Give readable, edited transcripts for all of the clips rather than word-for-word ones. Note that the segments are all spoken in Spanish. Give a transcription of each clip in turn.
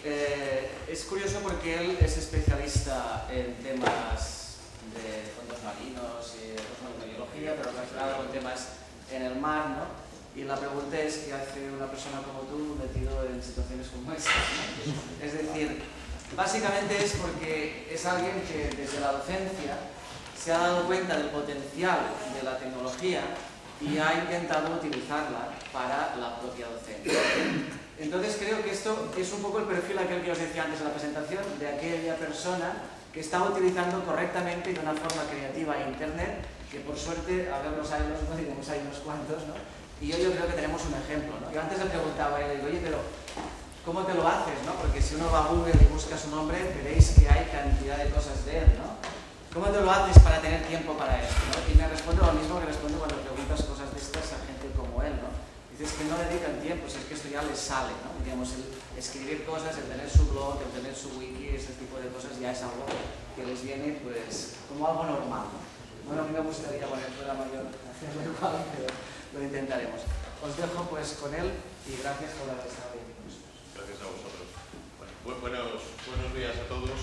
es curioso porque él es especialista en temas de fondos marinos y biología, pero relacionado con temas en el mar, ¿no? Y la pregunta es qué hace una persona como tú metido en situaciones como esta, ¿no? Es decir, básicamente es porque es alguien que desde la docencia se ha dado cuenta del potencial de la tecnología y ha intentado utilizarla para la propia docencia. Entonces creo que esto es un poco el perfil aquel que os decía antes en la presentación, de aquella persona que está utilizando correctamente y de una forma creativa Internet, que por suerte, a ver los años, no digamos hay unos cuantos, ¿no? Y yo creo que tenemos un ejemplo, ¿no? Yo antes le preguntaba a él, oye, pero ¿cómo te lo haces, no? Porque si uno va a Google y busca su nombre, veréis que hay cantidad de cosas de él, ¿no? ¿Cómo te lo haces para tener tiempo para esto, ¿no? Y me responde lo mismo que respondo cuando preguntas cosas de estas a gente como él, ¿no? Dices que no dedican tiempo, si es que esto ya les sale, ¿no? Digamos, el escribir cosas, el tener su blog, el tener su wiki, ese tipo de cosas ya es algo que les viene, pues, como algo normal, ¿no? Bueno, a mí me gustaría, bueno, fuera mayor, hacerlo igual, pero lo intentaremos. Os dejo, pues, con él y gracias por haber estado aquí con nosotros. Gracias a vosotros. Bueno, buenos días a todos.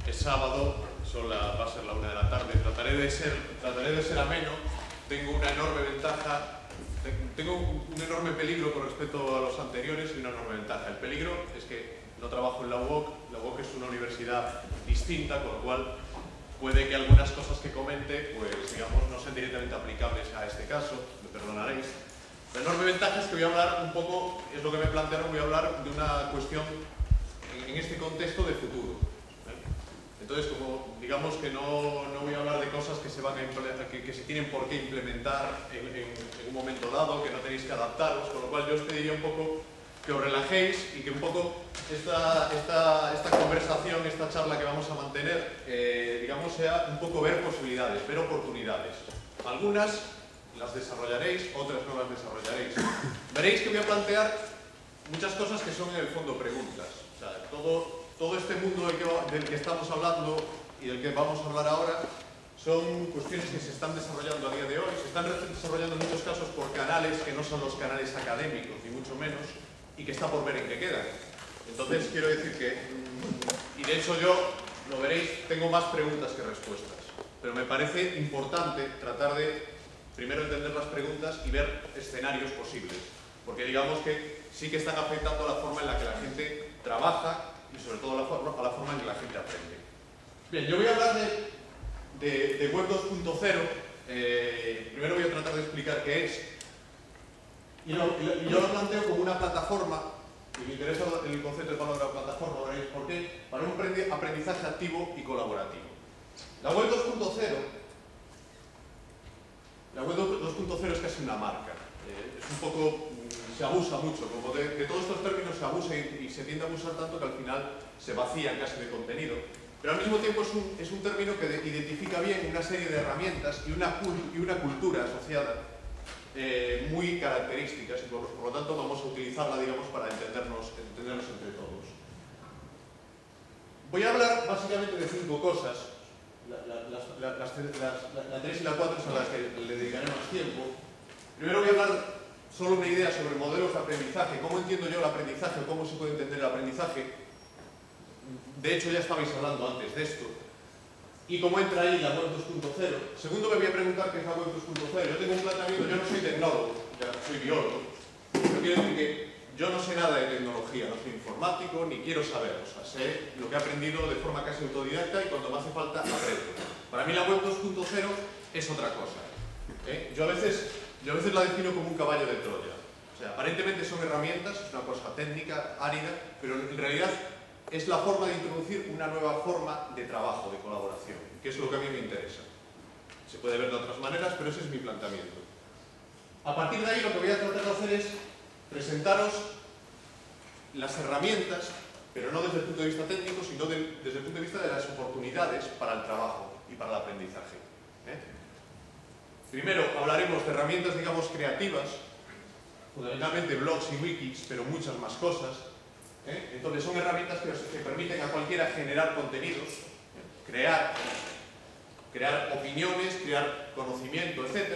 Es sábado, va a ser la 1 de la tarde. Trataré de ser ameno. Tengo una enorme ventaja, tengo un enorme peligro con respecto a los anteriores y una enorme ventaja. El peligro es que no trabajo en la UOC. La UOC es una universidad distinta, con lo cual puede que algunas cosas que comente, pues digamos, no sean directamente aplicables a este caso, me perdonaréis. La enorme ventaja es que voy a hablar un poco, es lo que me plantearon, voy a hablar de una cuestión en este contexto de futuro. Entonces, como digamos que no voy a hablar de cosas que se se tienen por qué implementar en un momento dado, que no tenéis que adaptaros, con lo cual yo os pediría un poco que os relajéis y que un poco esta conversación, esta charla que vamos a mantener, digamos, sea un poco ver posibilidades, ver oportunidades. Algunas las desarrollaréis, otras no las desarrollaréis. Veréis que voy a plantear muchas cosas que son en el fondo preguntas. O sea, todo este mundo del que estamos hablando y del que vamos a hablar ahora son cuestiones que se están desarrollando a día de hoy, se están desarrollando en muchos casos por canales que no son los canales académicos, ni mucho menos, y que está por ver en qué quedan. Entonces quiero decir que, y de hecho yo, lo veréis, tengo más preguntas que respuestas, pero me parece importante tratar de primero entender las preguntas y ver escenarios posibles, porque digamos que sí que están afectando a la forma en la que la gente trabaja y sobre todo a la forma en que la gente aprende. Bien, yo voy a hablar de Web 2.0. Primero voy a tratar de explicar qué es. Y yo lo planteo como una plataforma, y me interesa el concepto de palabra plataforma, veréis por qué, para un aprendizaje activo y colaborativo. La Web 2.0 es casi una marca. Es un poco, se abusa mucho, como de todos estos términos se abusa y se tiende a abusar tanto que al final se vacían casi de contenido. Pero al mismo tiempo es un término que identifica bien una serie de herramientas y una cultura asociada muy características y por lo tanto vamos a utilizarla, digamos, para entendernos entre todos. Voy a hablar básicamente de 5 cosas. La 3 y la 4 son las que le dedicaré más tiempo. Primero voy a hablar solo una idea sobre modelos de aprendizaje, cómo entiendo yo el aprendizaje o cómo se puede entender el aprendizaje. De hecho, ya estabais hablando antes de esto. Y cómo entra ahí la Web 2.0. Segundo, me voy a preguntar qué es la Web 2.0. Yo tengo un planteamiento, yo no soy tecnólogo, ya soy biólogo. Pero quiero decir que yo no sé nada de tecnología, no soy informático, ni quiero saber. O sea, sé lo que he aprendido de forma casi autodidacta y cuando me hace falta aprendo. Para mí la Web 2.0 es otra cosa. Yo a veces la defino como un caballo de Troya. O sea, aparentemente son herramientas, es una cosa técnica, árida, pero en realidad es la forma de introducir una nueva forma de trabajo, de colaboración, que es lo que a mí me interesa. Se puede ver de otras maneras, pero ese es mi planteamiento. A partir de ahí lo que voy a tratar de hacer es presentaros las herramientas, pero no desde el punto de vista técnico, sino desde el punto de vista de las oportunidades para el trabajo y para el aprendizaje. Primero hablaremos de herramientas, digamos, creativas, fundamentalmente blogs y wikis, pero muchas más cosas. Entonces son herramientas que permiten a cualquiera generar contenidos, crear opiniones, crear conocimiento, etc.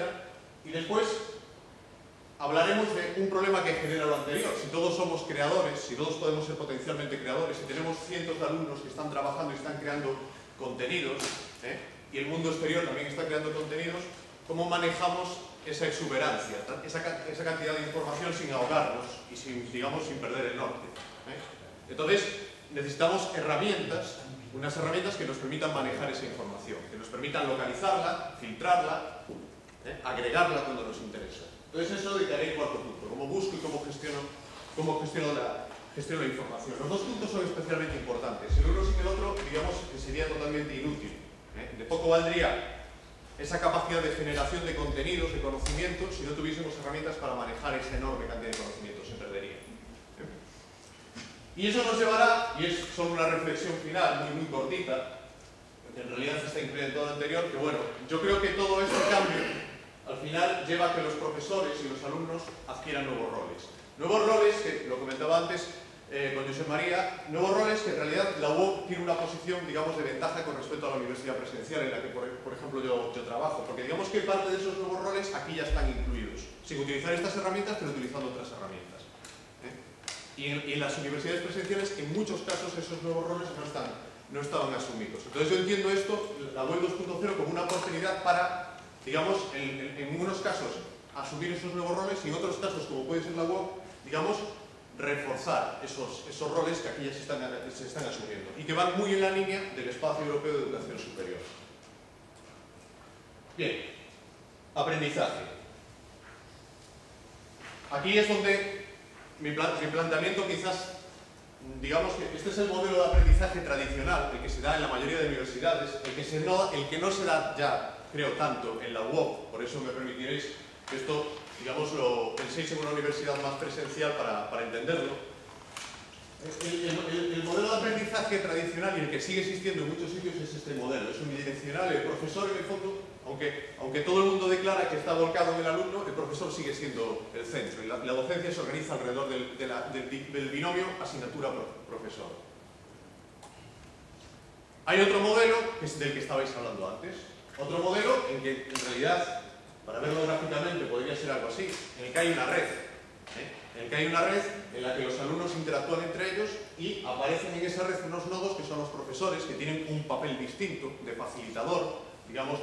Y después hablaremos de un problema que genera lo anterior. Si todos somos creadores, si todos podemos ser potencialmente creadores, si tenemos cientos de alumnos que están trabajando y están creando contenidos, y el mundo exterior también está creando contenidos, ¿cómo manejamos esa exuberancia, esa cantidad de información sin ahogarnos y sin perder el norte? Entonces, necesitamos herramientas, unas herramientas que nos permitan manejar esa información, que nos permitan localizarla, filtrarla, agregarla cuando nos interesa. Entonces eso dedicaré el cuarto punto, cómo busco y cómo gestiono la información. Los dos puntos son especialmente importantes. El uno sin el otro, digamos que sería totalmente inútil. De poco valdría esa capacidad de generación de contenidos, de conocimientos, si no tuviésemos herramientas para manejar esa enorme cantidad de conocimientos, se perdería. Y eso nos llevará, y es solo una reflexión final, muy cortita, que en realidad está incluida en todo lo anterior, que bueno, yo creo que todo este cambio al final lleva a que los profesores y los alumnos adquieran nuevos roles. Nuevos roles, que lo comentaba antes con Josep María, nuevos roles que en realidad la UOC tiene una posición, digamos, de ventaja con respecto a la universidad presencial en la que, por ejemplo, yo trabajo, porque digamos que parte de esos nuevos roles aquí ya están incluidos, sin utilizar estas herramientas, pero utilizando otras herramientas. Y en las universidades presenciales, en muchos casos, esos nuevos roles no estaban asumidos. Entonces yo entiendo esto, la web 2.0, como una oportunidad para, digamos, en unos casos asumir esos nuevos roles y en otros casos, como puede ser la web, digamos, reforzar esos roles que aquí ya se están asumiendo y que van muy en la línea del espacio europeo de educación superior. Bien, aprendizaje. Aquí es donde mi planteamiento quizás, digamos que este es el modelo de aprendizaje tradicional, el que se da en la mayoría de universidades, el que no se da ya, creo, tanto en la UOC, por eso me permitiréis que esto, digamos, lo penséis en una universidad más presencial para entenderlo. El modelo de aprendizaje tradicional y el que sigue existiendo en muchos sitios es este modelo, es unidireccional. El profesor, en el fondo, aunque todo el mundo declara que está volcado en el alumno, el profesor sigue siendo el centro y la docencia se organiza alrededor del binomio asignatura-profesor. Hay otro modelo, que es del que estabais hablando antes, otro modelo en que en realidad, para verlo gráficamente, podría ser algo así, en el que hay una red, en el que hay una red en la que los alumnos interactúan entre ellos y aparecen en esa red unos nodos que son los profesores, que tienen un papel distinto de facilitador, digamos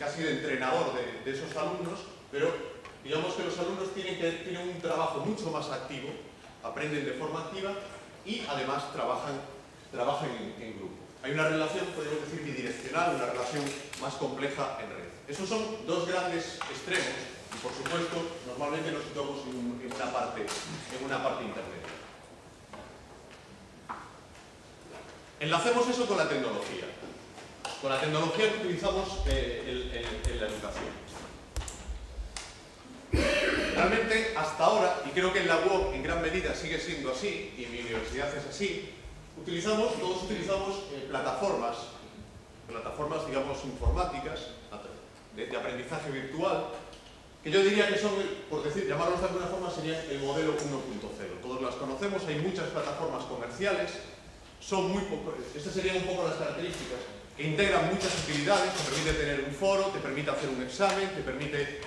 casi de entrenador de esos alumnos, pero digamos que los alumnos tienen un trabajo mucho más activo, aprenden de forma activa y además trabajan en grupo. Hay una relación, podemos decir, bidireccional, una relación más compleja en red. Esos son dos grandes extremos y, por supuesto, normalmente nos situamos en una parte intermedia. Enlacemos eso con la tecnología que utilizamos en la educación. Realmente, hasta ahora, y creo que en la UOC en gran medida sigue siendo así, y en mi universidad es así, todos utilizamos plataformas, digamos, informáticas, de aprendizaje virtual, que yo diría que son, por llamarlos de alguna forma, serían el modelo 1.0. Todos las conocemos, hay muchas plataformas comerciales, estas serían un poco las características, que integran muchas utilidades, te permite tener un foro, te permite hacer un examen, te permite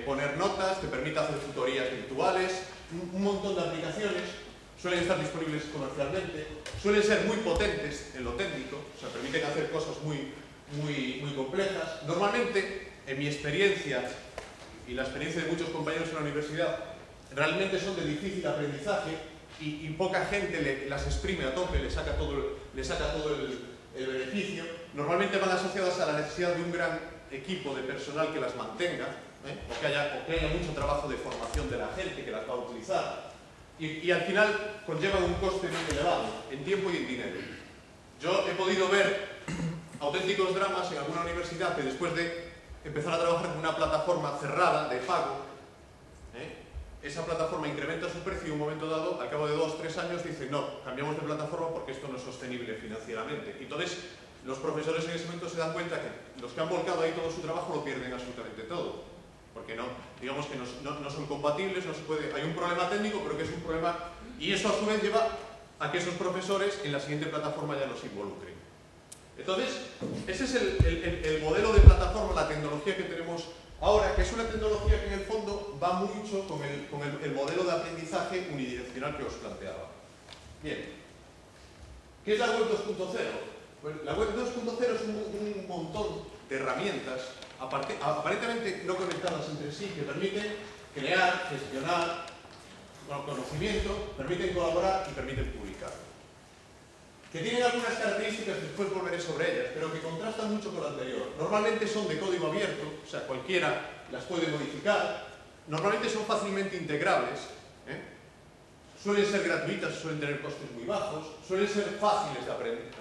poner notas, te permite hacer tutorías virtuales, un montón de aplicaciones. Suelen estar disponibles comercialmente, suelen ser muy potentes en lo técnico, o sea, permiten hacer cosas muy complejas. Normalmente, en mi experiencia y la experiencia de muchos compañeros en la universidad, realmente son de difícil aprendizaje y poca gente las exprime a tope, le saca todo el beneficio. Normalmente van asociadas a la necesidad de un gran equipo de personal que las mantenga, o que haya mucho trabajo de formación de la gente que las va a utilizar. Y al final conllevan un coste muy elevado, en tiempo y en dinero. Yo he podido ver auténticos dramas en alguna universidad que después de empezar a trabajar con una plataforma cerrada de pago, esa plataforma incrementa su precio y en un momento dado, al cabo de 2 o 3 años, dicen no, cambiamos de plataforma porque esto no es sostenible financieramente. Y entonces los profesores en ese momento se dan cuenta que los que han volcado ahí todo su trabajo lo pierden absolutamente todo. Porque digamos que no son compatibles, no se puede, hay un problema técnico, pero que es un problema, y eso a su vez lleva a que esos profesores en la siguiente plataforma ya no se involucren. Entonces, ese es el modelo de plataforma, la tecnología que tenemos Ahora, que es una tecnología que en el fondo va mucho con el modelo de aprendizaje unidireccional que os planteaba. Bien, ¿qué es la web 2.0? Pues la web 2.0 es un montón de herramientas aparentemente no conectadas entre sí que permiten crear, gestionar conocimiento, permiten colaborar y permiten publicar. Que tienen algunas características, después volveré sobre ellas, pero que contrastan mucho con lo anterior. Normalmente son de código abierto, o sea, cualquiera las puede modificar. Normalmente son fácilmente integrables, suelen ser gratuitas, suelen tener costes muy bajos, suelen ser fáciles de aprender,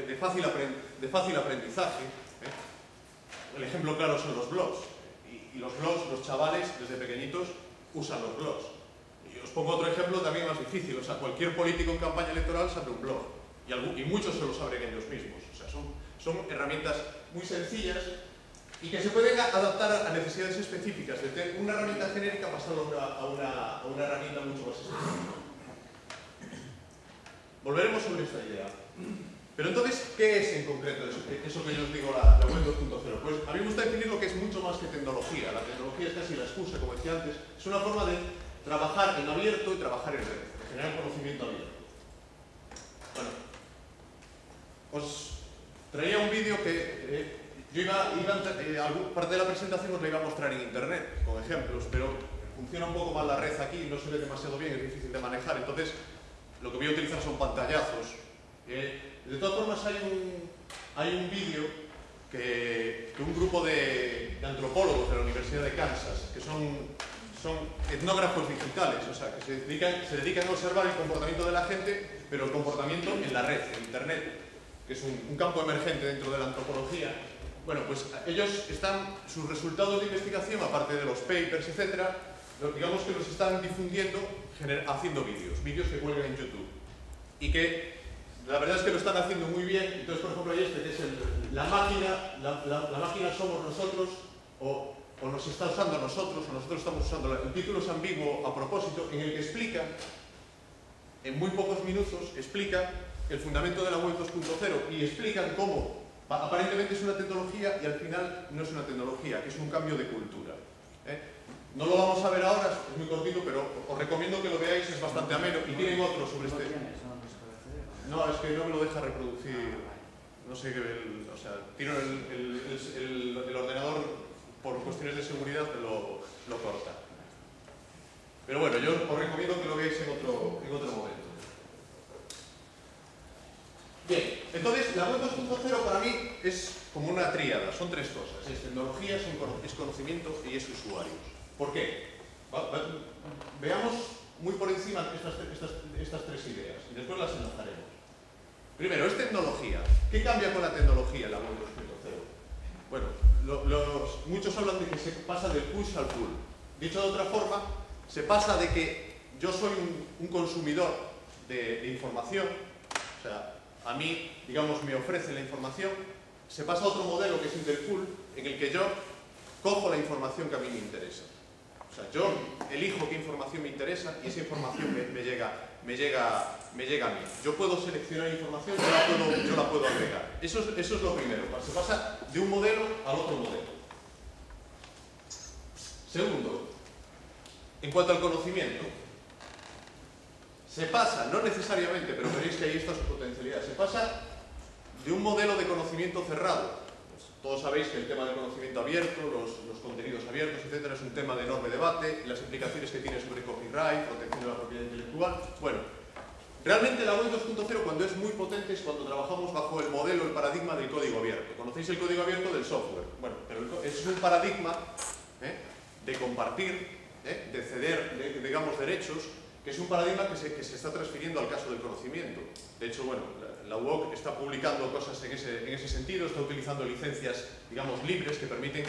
de fácil aprendizaje. El ejemplo claro son los blogs. Y los blogs, los chavales, desde pequeñitos, usan los blogs. Y os pongo otro ejemplo también más difícil. O sea, cualquier político en campaña electoral sabe un blog. Y muchos se lo saben ellos mismos. O sea, son herramientas muy sencillas y que se pueden adaptar a necesidades específicas. De una herramienta genérica pasarlo a una herramienta mucho más específica. Volveremos sobre esta idea. Pero entonces, ¿qué es en concreto eso que yo os digo la web 2.0? Pues a mí me gusta definir lo que es mucho más que tecnología. La tecnología es casi la excusa, como decía antes. Es una forma de trabajar en abierto y trabajar en red, de generar conocimiento abierto. Bueno, os traía un vídeo que parte de la presentación os la iba a mostrar en internet, con ejemplos, pero funciona un poco mal la red aquí, no se ve demasiado bien, es difícil de manejar, entonces lo que voy a utilizar son pantallazos. De todas formas hay un vídeo que un grupo de antropólogos de la Universidad de Kansas, que son etnógrafos digitales, o sea, que se dedican a observar el comportamiento de la gente, pero el comportamiento en la red, en internet, que es un campo emergente dentro de la antropología. Bueno, pues ellos sus resultados de investigación, aparte de los papers, etcétera, digamos que los están difundiendo haciendo vídeos que cuelgan en YouTube. Y que la verdad es que lo están haciendo muy bien. Entonces, por ejemplo, hay que es la máquina somos nosotros, o nos está usando a nosotros, o nosotros estamos usando. El título es ambiguo a propósito, en el que explica, en muy pocos minutos, explica el fundamento de la web 2.0 y explican cómo aparentemente es una tecnología y al final no es una tecnología, que es un cambio de cultura. No lo vamos a ver ahora, es muy cortito, pero os recomiendo que lo veáis, es bastante ameno y tienen otro sobre este. No, es que no me lo deja reproducir, no sé qué, o sea, tiro el ordenador por cuestiones de seguridad, pero lo corta. Pero bueno, yo os recomiendo que lo veáis en otro momento. Bien, entonces la web 2.0 para mí es como una tríada, son tres cosas: es tecnología, es conocimiento y es usuarios. ¿Por qué? Veamos muy por encima estas tres ideas y después las enlazaremos. Primero, es tecnología. ¿Qué cambia con la tecnología en la web 2.0? Bueno, muchos hablan de que se pasa del push al pull. Dicho de otra forma, se pasa de que yo soy un consumidor de información, o sea, a mí, digamos, me ofrece la información, se pasa a otro modelo que es interpull, en el que yo cojo la información que a mí me interesa. O sea, yo elijo qué información me interesa y esa información me llega a mí. Yo puedo seleccionar información, yo la puedo agregar. Eso es lo primero. Se pasa de un modelo al otro modelo. Segundo, en cuanto al conocimiento, se pasa, no necesariamente, pero veréis que ahí está su potencialidad, se pasa de un modelo de conocimiento cerrado. Todos sabéis que el tema del conocimiento abierto, los contenidos abiertos, etcétera, es un tema de enorme debate, las implicaciones que tiene sobre copyright, protección de la propiedad intelectual. Bueno, realmente la web 2.0, cuando es muy potente, es cuando trabajamos bajo el modelo, el paradigma del código abierto. ¿Conocéis el código abierto del software? Bueno, pero es un paradigma de compartir, de ceder, digamos, derechos, que es un paradigma que se está transfiriendo al caso del conocimiento. De hecho, bueno, la UOC está publicando cosas en ese sentido, está utilizando licencias, digamos, libres que permiten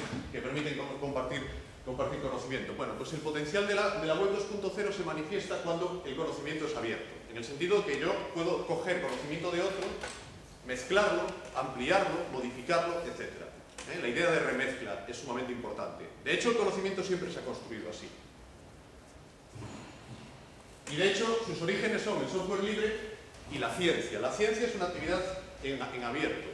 compartir conocimiento. Bueno, pues el potencial de la web 2.0 se manifiesta cuando el conocimiento es abierto, en el sentido que yo puedo coger conocimiento de otro, mezclarlo, ampliarlo, modificarlo, etc. La idea de remezcla es sumamente importante. De hecho, el conocimiento siempre se ha construido así. Y de hecho, sus orígenes son el software libre y la ciencia. La ciencia es una actividad en abierto,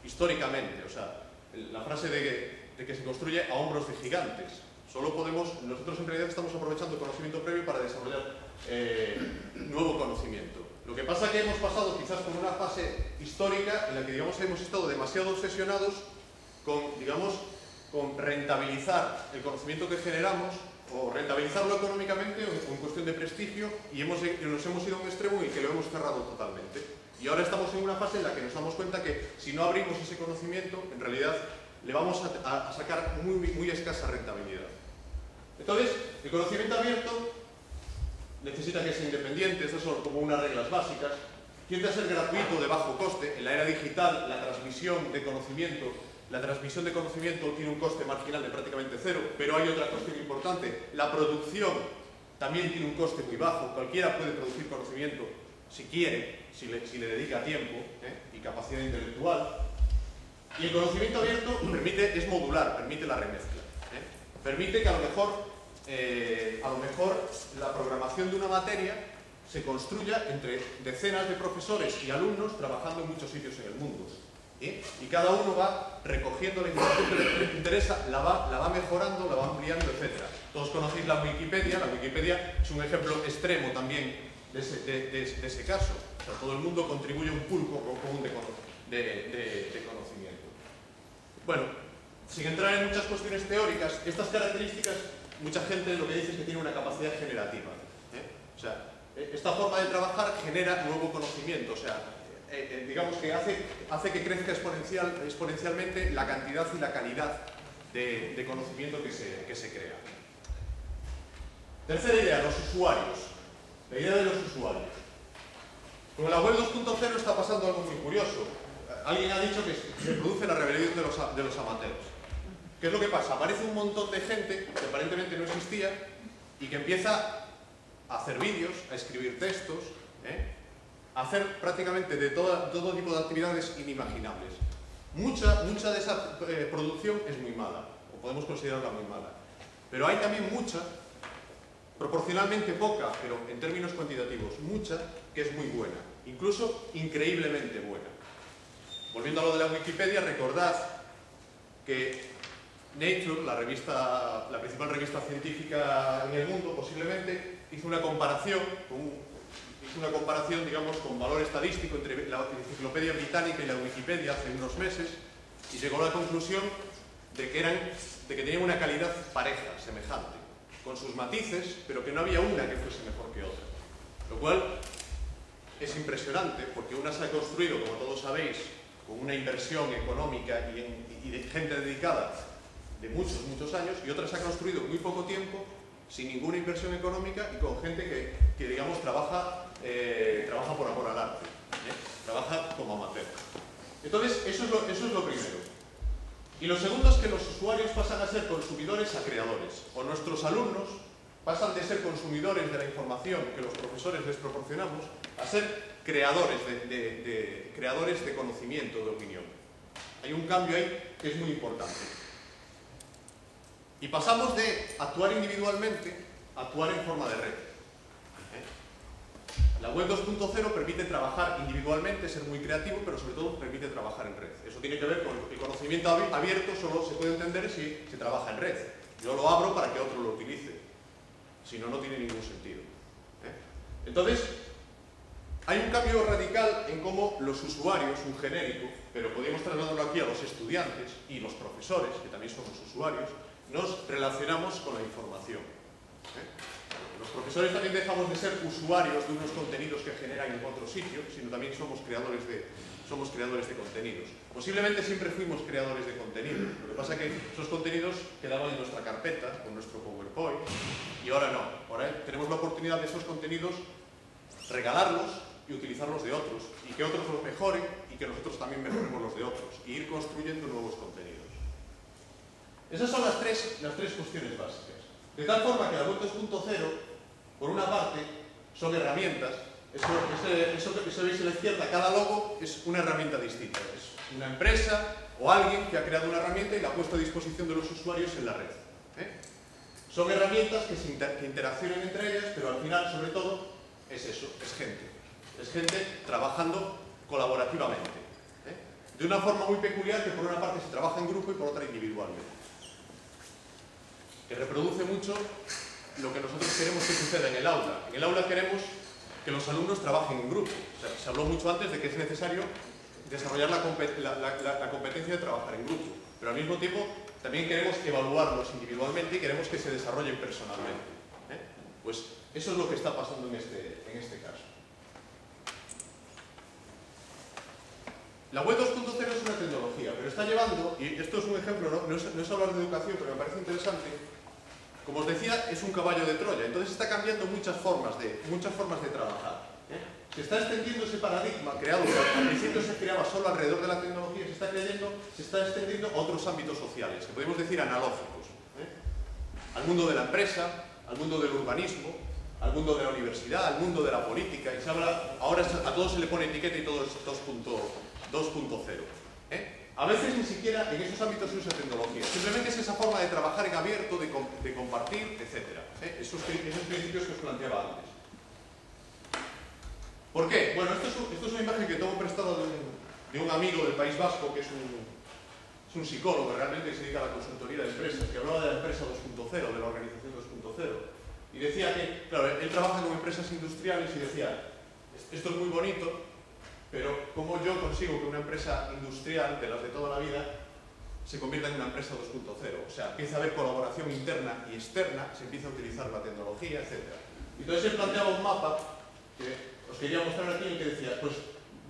históricamente. O sea, la frase de de que se construye a hombros de gigantes. Nosotros en realidad estamos aprovechando el conocimiento previo para desarrollar nuevo conocimiento. Lo que pasa es que hemos pasado quizás por una fase histórica en la que, digamos, hemos estado demasiado obsesionados con, digamos, con rentabilizar el conocimiento que generamos, o rentabilizarlo económicamente o en cuestión de prestigio, y nos hemos ido a un extremo en el que lo hemos cerrado totalmente. Y ahora estamos en una fase en la que nos damos cuenta que si no abrimos ese conocimiento, en realidad le vamos a sacar muy escasa rentabilidad. Entonces, el conocimiento abierto necesita que sea independiente, estas son como unas reglas básicas. Tiende a ser gratuito, de bajo coste. En la era digital, la transmisión de conocimiento tiene un coste marginal de prácticamente cero, pero hay otra cuestión importante. La producción también tiene un coste muy bajo. Cualquiera puede producir conocimiento si quiere, si le dedica tiempo y capacidad intelectual. Y el conocimiento abierto es modular, permite la remezcla. Permite que a lo mejor la programación de una materia se construya entre decenas de profesores y alumnos trabajando en muchos sitios en el mundo. Y cada uno va recogiendo la información que le interesa, la va mejorando, la va ampliando, etc. Todos conocéis la Wikipedia. La Wikipedia es un ejemplo extremo también de ese caso. O sea, todo el mundo contribuye a un pool común de conocimiento. Bueno, sin entrar en muchas cuestiones teóricas, estas características, mucha gente lo que dice es que tiene una capacidad generativa. O sea, esta forma de trabajar genera nuevo conocimiento, o sea, digamos que hace que crezca exponencialmente la cantidad y la calidad de conocimiento que se crea. Tercera idea, los usuarios. La idea de los usuarios. Con la web 2.0 está pasando algo muy curioso. Alguien ha dicho que se produce la rebelión de los amateurs. ¿Qué es lo que pasa? Aparece un montón de gente que aparentemente no existía y que empieza a hacer vídeos, a escribir textos, a hacer prácticamente de todo tipo de actividades inimaginables. Mucha de esa producción es muy mala, o podemos considerarla muy mala. Pero hay también mucha, proporcionalmente poca, pero en términos cuantitativos, mucha que es muy buena, incluso increíblemente buena. Volviendo a lo de la Wikipedia, recordad que Nature, la principal revista científica en el mundo, posiblemente, hizo una comparación, digamos, con valor estadístico entre la Enciclopedia Británica y la Wikipedia hace unos meses, y llegó a la conclusión de que tenían una calidad pareja, semejante, con sus matices, pero que no había una que fuese mejor que otra. Lo cual es impresionante, porque una se ha construido, como todos sabéis, con una inversión económica y de gente dedicada de muchos años, y otra se ha construido en muy poco tiempo, sin ninguna inversión económica y con gente que digamos, trabaja por amor al arte, trabaja como amateur. Entonces, eso es lo primero. Y lo segundo es que los usuarios pasan a ser consumidores a creadores, o nuestros alumnos pasan de ser consumidores de la información que los profesores les proporcionamos a ser creadores de conocimiento, de opinión. Hay un cambio ahí que es muy importante. Y pasamos de actuar individualmente a actuar en forma de red. La web 2.0 permite trabajar individualmente, ser muy creativo, pero sobre todo permite trabajar en red. Eso tiene que ver con el conocimiento abierto, solo se puede entender si se trabaja en red. Yo lo abro para que otro lo utilice. Si no, no tiene ningún sentido. Entonces, hay un cambio radical en cómo los usuarios, un genérico, pero podríamos trasladarlo aquí a los estudiantes y los profesores, que también somos usuarios, nos relacionamos con la información. Los profesores también dejamos de ser usuarios de unos contenidos que generan en otro sitio, sino también somos creadores de contenidos. Posiblemente siempre fuimos creadores de contenidos, lo que pasa es que esos contenidos quedaban en nuestra carpeta, con nuestro PowerPoint, y ahora no. Ahora tenemos la oportunidad de esos contenidos regalarlos y utilizarlos de otros, y que otros los mejoren, y que nosotros también mejoremos los de otros, y ir construyendo nuevos contenidos. Esas son las tres cuestiones básicas. De tal forma que la web 2.0, por una parte, son herramientas. Eso que veis a la izquierda, cada logo es una herramienta distinta. Es una empresa o alguien que ha creado una herramienta y la ha puesto a disposición de los usuarios en la red. Son herramientas que interaccionan entre ellas, pero al final, sobre todo, es eso, es gente. Es gente trabajando colaborativamente. De una forma muy peculiar, que por una parte se trabaja en grupo y por otra individualmente. que reproduce mucho lo que nosotros queremos que suceda en el aula. En el aula queremos que los alumnos trabajen en grupo. O sea, se habló mucho antes de que es necesario desarrollar la competencia de trabajar en grupo, pero al mismo tiempo también queremos evaluarlos individualmente y queremos que se desarrollen personalmente. Pues eso es lo que está pasando en este caso. La web 2.0 es una tecnología, pero está llevando, y esto es un ejemplo, no es hablar de educación, pero me parece interesante. Como os decía, es un caballo de Troya, entonces está cambiando muchas formas de trabajar. Se está extendiendo ese paradigma creado, que al principio se creaba solo alrededor de la tecnología, se está extendiendo a otros ámbitos sociales, que podemos decir analógicos. Al mundo de la empresa, al mundo del urbanismo, al mundo de la universidad, al mundo de la política, y se habla, ahora a todo se le pone etiqueta y todo es 2.0. A veces ni siquiera en esos ámbitos se usa tecnología, simplemente es esa forma de trabajar en abierto, de compartir, etc. Esos principios que os planteaba antes. ¿Por qué? Bueno, esto es una imagen que tomo prestada de un amigo del País Vasco, que es un psicólogo realmente que se dedica a la consultoría de empresas, que hablaba de la empresa 2.0, de la organización 2.0. Y decía que, claro, él trabaja con empresas industriales y decía, esto es muy bonito, pero ¿cómo yo consigo que una empresa industrial, de las de toda la vida, se convierta en una empresa 2.0? O sea, empieza a haber colaboración interna y externa, se empieza a utilizar la tecnología, etc. Entonces él planteaba un mapa que os quería mostrar aquí, en que decía, pues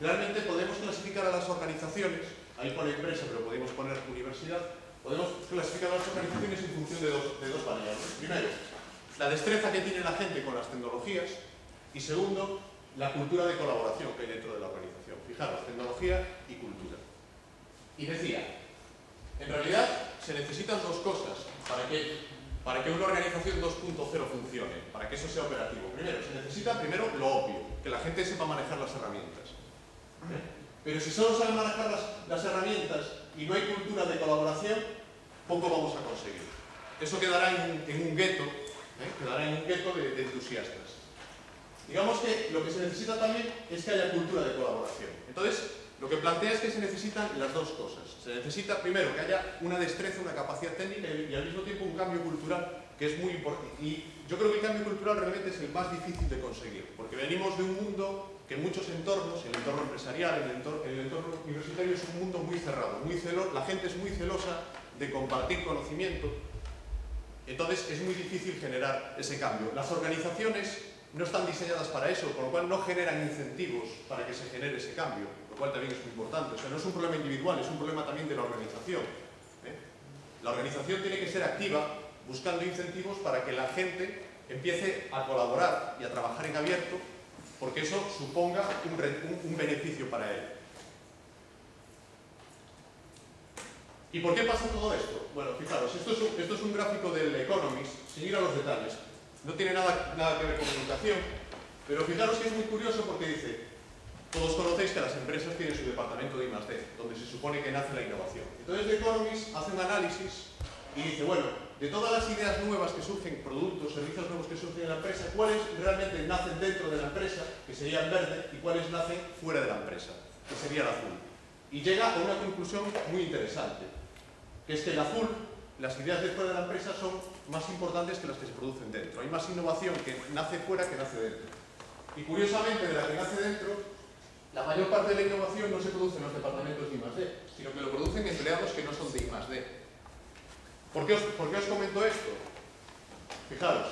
realmente podemos clasificar a las organizaciones, ahí pone empresa, pero podemos poner universidad, podemos clasificar a las organizaciones en función de dos variables. Primero, la destreza que tiene la gente con las tecnologías, y segundo, la cultura de colaboración que hay dentro de la organización. Fijaros, tecnología y cultura. Y decía, en realidad se necesitan dos cosas para que una organización 2.0 funcione, para que eso sea operativo. Primero, se necesita lo obvio, que la gente sepa manejar las herramientas. Pero si solo saben manejar las herramientas y no hay cultura de colaboración, poco vamos a conseguir. Eso quedará en un gueto, de entusiastas. Digamos que lo que se necesita también es que haya cultura de colaboración. Entonces, lo que plantea es que se necesitan las dos cosas. Se necesita, primero, que haya una destreza, una capacidad técnica y al mismo tiempo un cambio cultural, que es muy importante. Y yo creo que el cambio cultural realmente es el más difícil de conseguir, porque venimos de un mundo que en muchos entornos, el entorno empresarial, el entorno universitario, es un mundo muy cerrado, la gente es muy celosa de compartir conocimiento. Entonces es muy difícil generar ese cambio. Las organizaciones no están diseñadas para eso, con lo cual no generan incentivos para que se genere ese cambio, lo cual también es muy importante. O sea, no es un problema individual, es un problema también de la organización. La organización tiene que ser activa, buscando incentivos para que la gente empiece a colaborar y a trabajar en abierto, porque eso suponga un beneficio para él. ¿Y por qué pasa todo esto? Bueno, fijaros, esto es un gráfico del Economist, sin ir a los detalles. No tiene nada que ver con educación, pero fijaros que es muy curioso porque dice, todos conocéis que las empresas tienen su departamento de I+D, donde se supone que nace la innovación. Entonces The Economist hace un análisis y dice, bueno, de todas las ideas nuevas que surgen, productos, servicios nuevos que surgen en la empresa, ¿cuáles realmente nacen dentro de la empresa, que sería el verde, y cuáles nacen fuera de la empresa, que sería el azul? Y llega a una conclusión muy interesante, que es que el azul, las ideas de fuera de la empresa son más importantes que las que se producen dentro. Hay más innovación que nace fuera que nace dentro. Y curiosamente, de la que nace dentro, la mayor parte de la innovación no se produce en los departamentos de I+D, sino que lo producen empleados que no son de I+D. ¿Por qué os comento esto? Fijaros,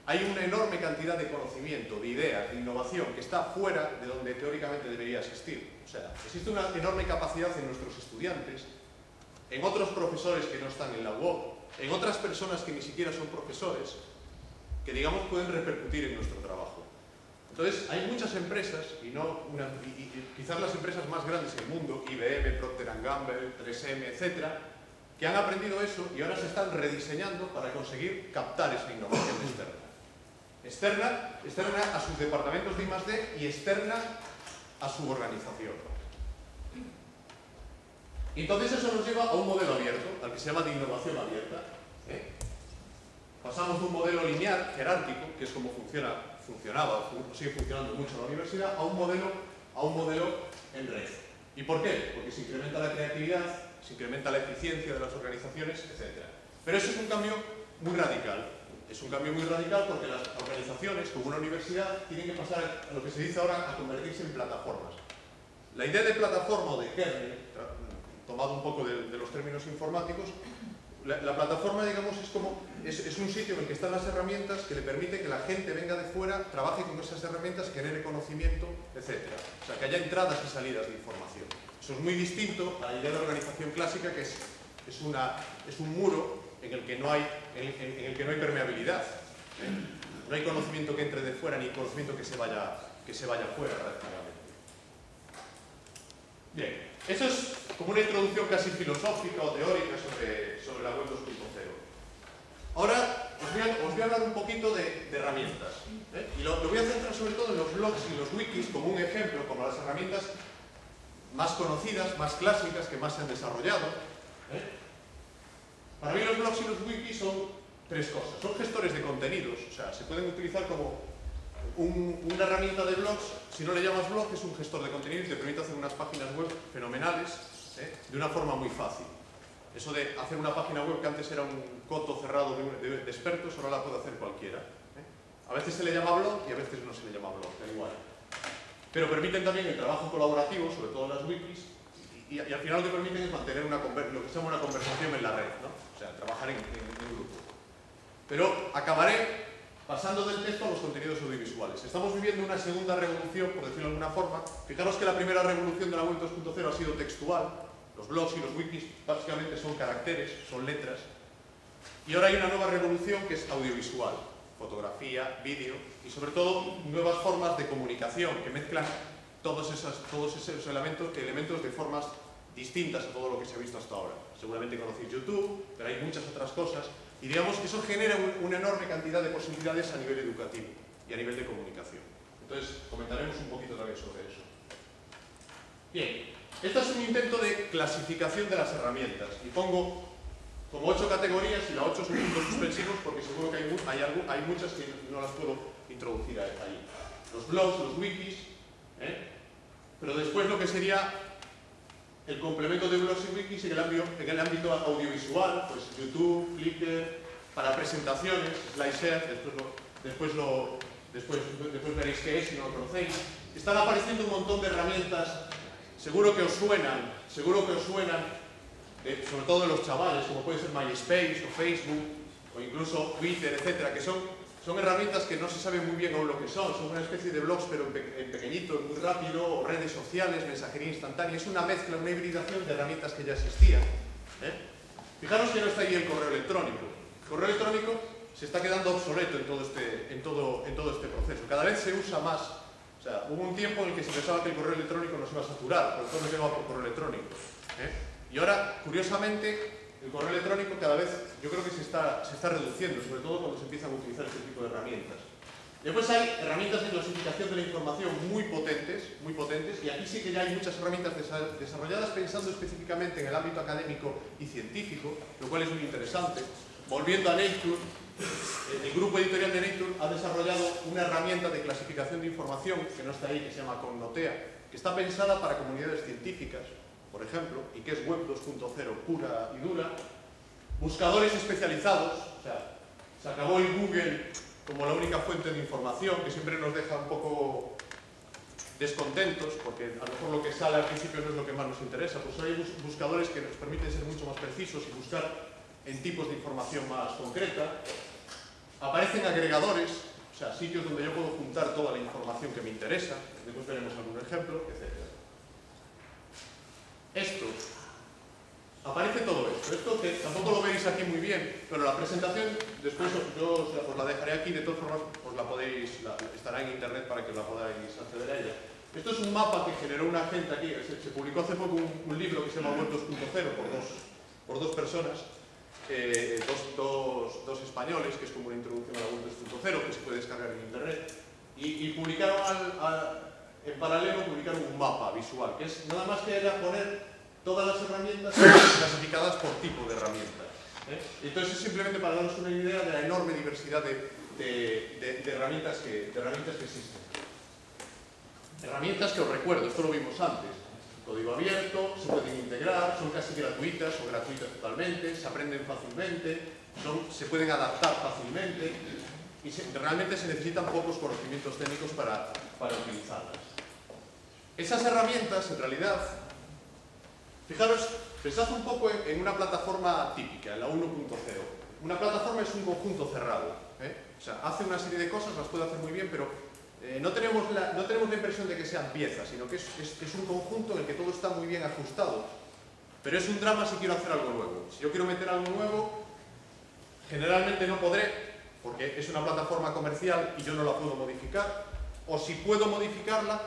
hay una enorme cantidad de conocimiento, de ideas, de innovación que está fuera de donde teóricamente debería existir. O sea, existe una enorme capacidad en nuestros estudiantes, en otros profesores que no están en la UOC, en otras personas que ni siquiera son profesores, que digamos pueden repercutir en nuestro trabajo. Entonces, hay muchas empresas, y quizás las empresas más grandes en el mundo, IBM, Procter & Gamble, 3M, etcétera, que han aprendido eso y ahora se están rediseñando para conseguir captar esa innovación externa. Externa a sus departamentos de I+D y externa a su organización. Y entonces eso nos lleva a un modelo abierto, al que se llama de innovación abierta. Pasamos de un modelo lineal, jerárquico, que es como funcionaba o sigue funcionando mucho en la universidad, a un modelo en red. ¿Y por qué? Porque se incrementa la creatividad, se incrementa la eficiencia de las organizaciones, etc. Pero eso es un cambio muy radical. Es un cambio muy radical porque las organizaciones, como una universidad, tienen que pasar a lo que se dice ahora a convertirse en plataformas. La idea de plataforma o de kernel, tomado un poco de los términos informáticos, la plataforma, digamos, es un sitio en el que están las herramientas que le permite que la gente venga de fuera, trabaje con esas herramientas, genere conocimiento, etc. O sea, que haya entradas y salidas de información. Eso es muy distinto a la idea de organización clásica, que es un muro en el que no hay permeabilidad. No hay conocimiento que entre de fuera ni conocimiento que se vaya fuera, prácticamente. Bien, eso es como una introducción casi filosófica o teórica sobre la web 2.0. Ahora os voy a hablar un poquito de herramientas. Y lo voy a centrar sobre todo en los blogs y los wikis como un ejemplo, como las herramientas más conocidas, más clásicas, que más se han desarrollado. Para mí los blogs y los wikis son tres cosas. Son gestores de contenidos, o sea, se pueden utilizar como una herramienta de blogs. Si no le llamas blog, es un gestor de contenido y te permite hacer unas páginas web fenomenales de una forma muy fácil. Eso de hacer una página web que antes era un coto cerrado de expertos, ahora la puede hacer cualquiera. A veces se le llama blog y a veces no se le llama blog, da igual. Pero permiten también el trabajo colaborativo, sobre todo en las wikis, y al final lo que permiten es mantener lo que se llama una conversación en la red, ¿no? O sea, trabajar en grupo. Pero acabaré pasando del texto a los contenidos audiovisuales. Estamos viviendo una segunda revolución, por decirlo de alguna forma. Fijaros que la primera revolución de la web 2.0 ha sido textual. Los blogs y los wikis básicamente son caracteres, son letras. Y ahora hay una nueva revolución que es audiovisual. Fotografía, vídeo y sobre todo nuevas formas de comunicación que mezclan todos esos elementos de formas distintas a todo lo que se ha visto hasta ahora. Seguramente conocéis YouTube, pero hay muchas otras cosas. Y digamos que eso genera una enorme cantidad de posibilidades a nivel educativo y a nivel de comunicación. Entonces, comentaremos un poquito también sobre eso. Bien, este es un intento de clasificación de las herramientas. Y pongo como 8 categorías, y las 8 son puntos suspensivos porque seguro que hay muchas que no las puedo introducir ahí. Los blogs, los wikis, pero después lo que sería el complemento de blogs y wikis en el ámbito audiovisual, pues YouTube, Flickr, para presentaciones, SlideShare, después veréis qué es si no lo conocéis. Están apareciendo un montón de herramientas, seguro que os suenan, sobre todo de los chavales, como puede ser MySpace o Facebook, o incluso Twitter, etcétera, que son herramientas que no se sabe muy bien aún lo que son una especie de blogs pero en pequeñito, muy rápido, o redes sociales, mensajería instantánea. Es una mezcla, una hibridación de herramientas que ya existían. Fijaros que no está ahí el correo electrónico. El correo electrónico se está quedando obsoleto en todo este proceso. Cada vez se usa más. O sea, hubo un tiempo en el que se pensaba que el correo electrónico nos iba a saturar, porque todo nos llegaba por correo electrónico. Y ahora, curiosamente, el correo electrónico cada vez, yo creo que se está reduciendo, sobre todo cuando se empiezan a utilizar este tipo de herramientas. Después hay herramientas de clasificación de la información muy potentes, y aquí sí que ya hay muchas herramientas desarrolladas pensando específicamente en el ámbito académico y científico, lo cual es muy interesante. Volviendo a Nature, el grupo editorial de Nature ha desarrollado una herramienta de clasificación de información, que no está ahí, que se llama Cognotea, que está pensada para comunidades científicas, por ejemplo, y que es web 2.0 pura y dura. Buscadores especializados, o sea, se acabó el Google como la única fuente de información, que siempre nos deja un poco descontentos, porque a lo mejor lo que sale al principio no es lo que más nos interesa. Pues hay buscadores que nos permiten ser mucho más precisos y buscar en tipos de información más concreta. Aparecen agregadores, o sea, sitios donde yo puedo juntar toda la información que me interesa, después veremos algún ejemplo, etc. Aparece todo esto. Esto que tampoco lo veis aquí muy bien, pero la presentación después yo os la dejaré aquí, de todas formas estará en internet para que la podáis acceder a ella. Esto es un mapa que generó una gente aquí, se publicó hace poco un libro que se llama Web 2.0 por dos personas, dos españoles, que es como una introducción a la Web 2.0 que se puede descargar en internet, y publicaron en paralelo publicaron un mapa visual, que es nada más que era poner todas las herramientas clasificadas por tipo de herramienta. Entonces es simplemente para daros una idea de la enorme diversidad de herramientas que existen. Herramientas que os recuerdo, esto lo vimos antes. código abierto, se pueden integrar, son casi gratuitas o gratuitas totalmente, se aprenden fácilmente, se pueden adaptar fácilmente y realmente se necesitan pocos conocimientos técnicos para utilizarlas. Esas herramientas, en realidad, fijaros, pensad un poco en una plataforma típica, en la 1.0. Una plataforma es un conjunto cerrado, o sea, hace una serie de cosas, las puede hacer muy bien, pero no tenemos la impresión de que sean piezas, sino que es un conjunto en el que todo está muy bien ajustado. Pero es un drama si quiero hacer algo nuevo. Si yo quiero meter algo nuevo, generalmente no podré, porque es una plataforma comercial y yo no la puedo modificar. O si puedo modificarla,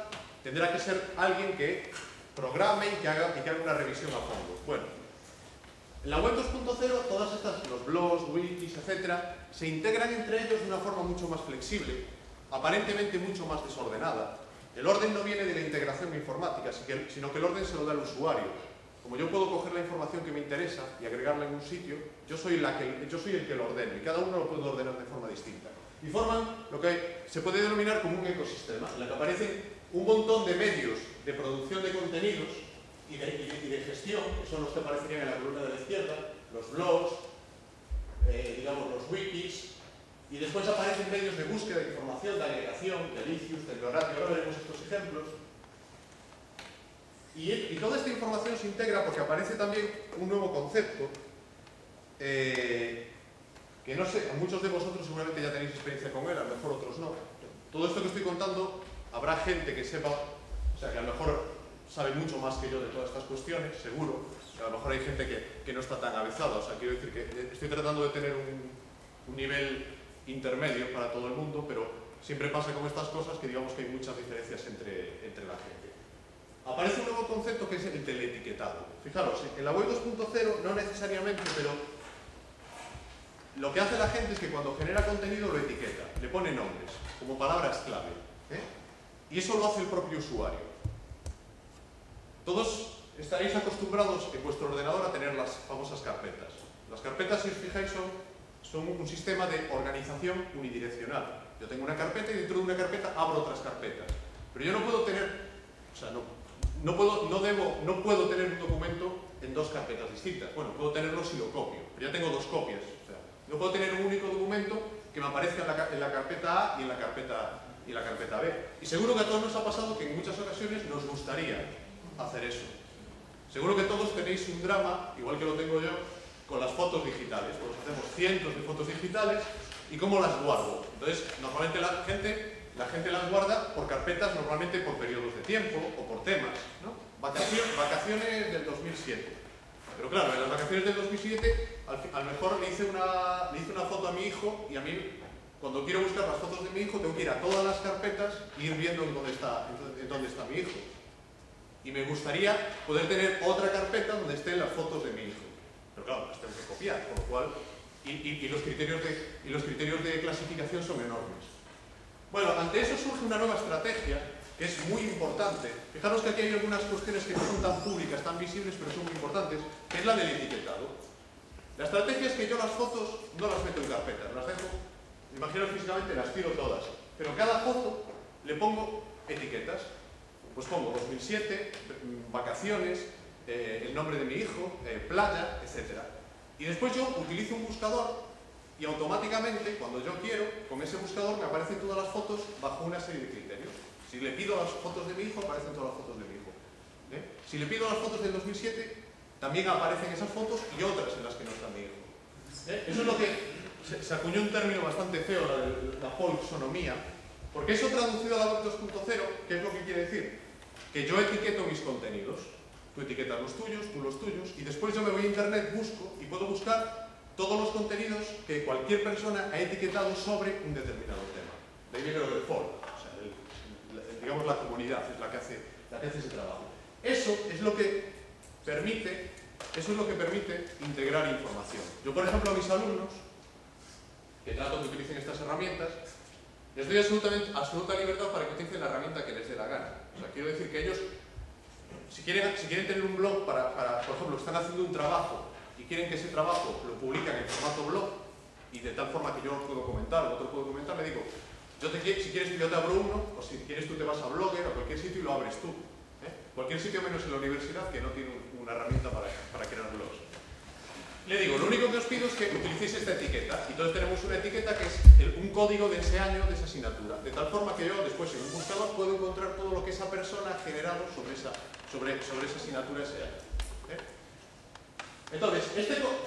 tendrá que ser alguien que programe y que haga una revisión a fondo. Bueno, en la web 2.0, todas estas, los blogs, wikis, etcétera, se integran entre ellos de una forma mucho más flexible, aparentemente mucho más desordenada. El orden no viene de la integración informática, sino que el orden se lo da al usuario. Como yo puedo coger la información que me interesa y agregarla en un sitio, yo soy el que lo ordeno, y cada uno lo puede ordenar de forma distinta. Y forman lo que se puede denominar como un ecosistema, en el que aparecen un montón de medios de producción de contenidos y de gestión, que son los que aparecerían en la columna de la izquierda, los blogs, digamos los wikis, y después aparecen medios de búsqueda de información, de agregación, de Licius, de Loratio. Ahora veremos estos ejemplos. Y toda esta información se integra porque aparece también un nuevo concepto que no sé, muchos de vosotros seguramente ya tenéis experiencia con él, a lo mejor otros no. Todo esto que estoy contando, habrá gente que sepa, o sea, que a lo mejor sabe mucho más que yo de todas estas cuestiones, seguro, que a lo mejor hay gente que no está tan avezada, o sea, quiero decir que estoy tratando de tener un nivel intermedio para todo el mundo, pero siempre pasa con estas cosas que digamos que hay muchas diferencias entre la gente. Aparece un nuevo concepto que es el teleetiquetado. Fijaros, en la web 2.0 no necesariamente, pero lo que hace la gente es que cuando genera contenido lo etiqueta, le pone nombres, como palabras clave, y eso lo hace el propio usuario. Todos estaréis acostumbrados en vuestro ordenador a tener las famosas carpetas. Las carpetas, si os fijáis, son un sistema de organización unidireccional. Yo tengo una carpeta y dentro de una carpeta abro otras carpetas. Pero yo no puedo tener, o sea, no puedo tener un documento en dos carpetas distintas. Bueno, puedo tenerlo si lo copio, pero ya tengo dos copias. O sea, no puedo tener un único documento que me aparezca en la carpeta A y en la carpeta B. Y seguro que a todos nos ha pasado que en muchas ocasiones nos gustaría hacer eso. Seguro que todos tenéis un drama, igual que lo tengo yo, con las fotos digitales. Pues hacemos cientos de fotos digitales y cómo las guardo. Entonces, normalmente la gente las guarda por carpetas, normalmente por periodos de tiempo o por temas, ¿no? Vacaciones del 2007. Pero claro, en las vacaciones del 2007, a lo mejor le hice una foto a mi hijo y a mí, cuando quiero buscar las fotos de mi hijo, tengo que ir a todas las carpetas e ir viendo en dónde está mi hijo. Y me gustaría poder tener otra carpeta donde estén las fotos de mi hijo. Pero claro, las tengo que copiar, con lo cual... Y los criterios de clasificación son enormes. Bueno, ante eso surge una nueva estrategia que es muy importante. Fijaros que aquí hay algunas cuestiones que no son tan públicas, tan visibles, pero son muy importantes, que es la del etiquetado. La estrategia es que yo las fotos no las meto en carpetas, las dejo, imaginaos físicamente, las tiro todas, pero cada foto le pongo etiquetas. Pues pongo 2007, vacaciones, el nombre de mi hijo, playa, etc. Y después yo utilizo un buscador y automáticamente, cuando yo quiero, con ese buscador me aparecen todas las fotos bajo una serie de criterios. Si le pido las fotos de mi hijo, aparecen todas las fotos de mi hijo. Si le pido las fotos del 2007, también aparecen esas fotos y otras en las que no está mi hijo. Eso es lo que se acuñó un término bastante feo, la folksonomía, porque eso traducido a la web 2.0, ¿qué es lo que quiere decir? Que yo etiqueto mis contenidos. Tú etiquetas los tuyos, tú los tuyos, y después yo me voy a internet, busco y puedo buscar todos los contenidos que cualquier persona ha etiquetado sobre un determinado tema. De ahí viene lo del folk, o sea, digamos la comunidad es la que hace ese trabajo. Eso es lo que permite integrar información. Yo, por ejemplo, a mis alumnos, que trato que utilicen estas herramientas, les doy absoluta libertad para que utilicen la herramienta que les dé la gana. O sea, quiero decir que ellos, si quieren tener un blog por ejemplo, están haciendo un trabajo y quieren que ese trabajo lo publican en formato blog y de tal forma que yo lo puedo comentar o otro puedo comentar, le digo, si quieres yo te abro uno, o si quieres tú te vas a Blogger o a cualquier sitio y lo abres tú. Cualquier sitio menos en la universidad que no tiene una herramienta para crear blogs. Le digo, lo único que os pido es que utilicéis esta etiqueta. Entonces tenemos una etiqueta que es un código de ese año, de esa asignatura. De tal forma que yo después en un buscador puedo encontrar todo lo que esa persona ha generado sobre esa asignatura ese año. Entonces,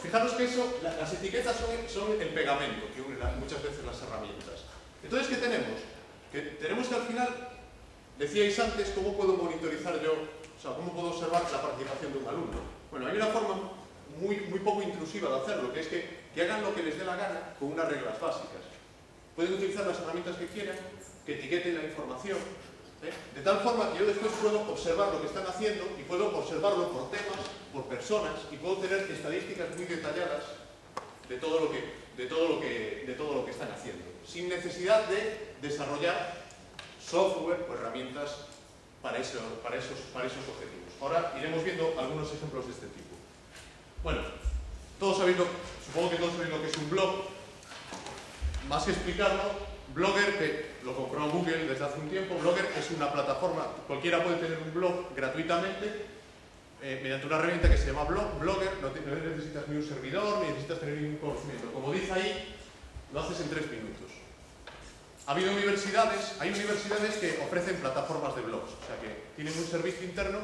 fijaros que las etiquetas son el pegamento que une muchas veces las herramientas. Entonces, ¿qué tenemos? Tenemos que al final, decíais antes, ¿cómo puedo monitorizar yo? O sea, ¿cómo puedo observar la participación de un alumno? Bueno, hay una forma muy poco intrusiva de hacerlo, que es que hagan lo que les dé la gana con unas reglas básicas. Pueden utilizar las herramientas que quieran, que etiqueten la información, de tal forma que yo después puedo observar lo que están haciendo y puedo observarlo por temas, por personas, y puedo tener estadísticas muy detalladas de todo lo que están haciendo, sin necesidad de desarrollar software o herramientas para esos objetivos. Ahora iremos viendo algunos ejemplos de este tipo. Bueno, supongo que todos sabéis lo que es un blog. Más que explicarlo, Blogger, que lo compró Google desde hace un tiempo, Blogger es una plataforma, cualquiera puede tener un blog gratuitamente mediante una herramienta que se llama Blogger. No necesitas ni un servidor, ni necesitas tener ningún conocimiento. Como dice ahí, lo haces en 3 minutos. Hay universidades que ofrecen plataformas de blogs, o sea que tienen un servicio interno,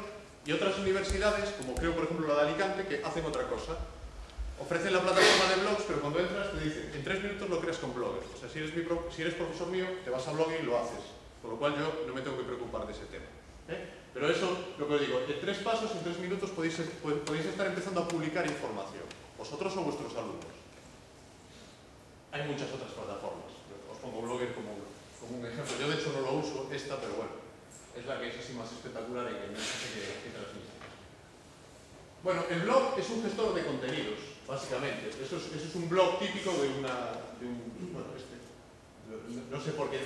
y otras universidades, como creo por ejemplo la de Alicante, que hacen otra cosa. Ofrecen la plataforma de blogs, pero cuando entras te dicen, en 3 minutos lo creas con Blogger. O sea, si eres profesor mío, te vas a Blogger y lo haces. Con lo cual yo no me tengo que preocupar de ese tema. Pero eso, lo que os digo, en 3 pasos, en 3 minutos podéis estar empezando a publicar información. Vosotros o vuestros alumnos. Hay muchas otras plataformas. Os pongo Blogger como un ejemplo. Yo de hecho no lo uso, pero bueno. Es la que es así más espectacular en el mensaje que transmite. Bueno, el blog es un gestor de contenidos, básicamente. Eso es un blog típico bueno, no sé por qué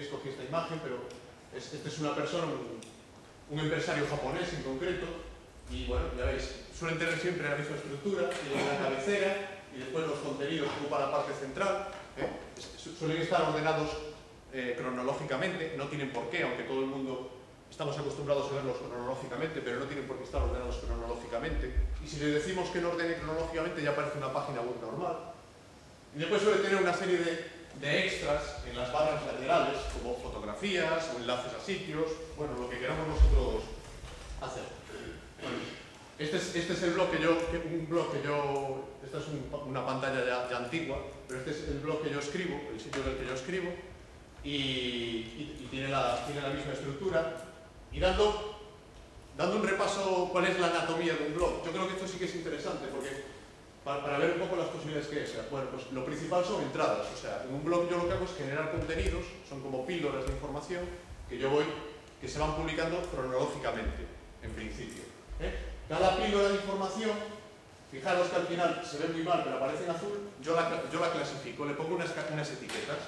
escogí esta imagen, pero este es una persona, un empresario japonés en concreto, y bueno, ya veis, suelen tener siempre la misma estructura, tienen la cabecera y después los contenidos ocupan la parte central, suelen estar ordenados cronológicamente, no tienen por qué, aunque todo el mundo estamos acostumbrados a verlos cronológicamente, pero no tienen por qué estar ordenados cronológicamente. Y si le decimos que no ordene cronológicamente, ya aparece una página web normal. Y después suele tener una serie de extras en las barras laterales, como fotografías o enlaces a sitios, bueno, lo que queramos nosotros hacer. Bueno, este es el blog esta es una pantalla ya antigua, pero este es el blog que yo escribo, el sitio del que yo escribo, y tiene la misma estructura. Y dando un repaso cuál es la anatomía de un blog, yo creo que esto sí que es interesante, porque para ver un poco las posibilidades que es. Bueno, pues lo principal son entradas, o sea, en un blog yo lo que hago es generar contenidos, son como píldoras de información que se van publicando cronológicamente, en principio. Cada píldora de información, fijaros que al final se ve muy mal, pero aparece en azul, yo la clasifico, le pongo unas etiquetas.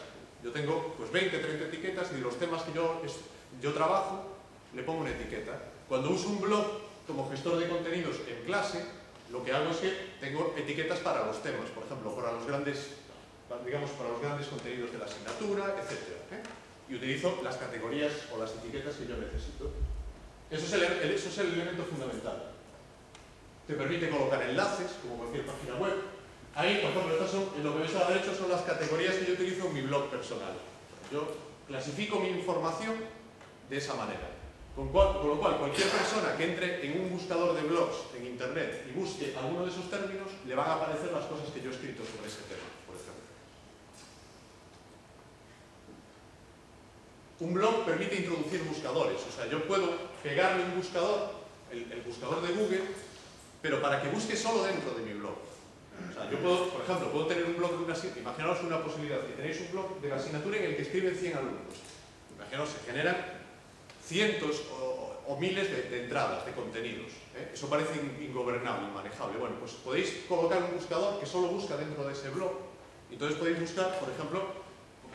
Yo tengo pues 20, 30 etiquetas y de los temas que yo trabajo, le pongo una etiqueta. Cuando uso un blog como gestor de contenidos en clase, lo que hago es que tengo etiquetas para los temas, por ejemplo, para los grandes contenidos de la asignatura, etc. Y utilizo las categorías o las etiquetas que yo necesito. Eso es el elemento fundamental. Te permite colocar enlaces, como cualquier página web. Ahí, por ejemplo, lo que veis a la derecha son las categorías que yo utilizo en mi blog personal. Yo clasifico mi información de esa manera. Con lo cual, cualquier persona que entre en un buscador de blogs en internet y busque alguno de esos términos, le van a aparecer las cosas que yo he escrito sobre ese tema, por ejemplo. Un blog permite introducir buscadores, o sea, yo puedo pegarle un buscador, el buscador de Google, pero para que busque solo dentro de mi blog. O sea, yo puedo, por ejemplo, puedo tener un blog de una asignatura. Imaginaos una posibilidad, que tenéis un blog de la asignatura en el que escriben 100 alumnos. Imaginaos, se generan cientos o miles de entradas, de contenidos. Eso parece ingobernable, inmanejable. Bueno, pues podéis colocar un buscador que solo busca dentro de ese blog. Entonces podéis buscar, por ejemplo,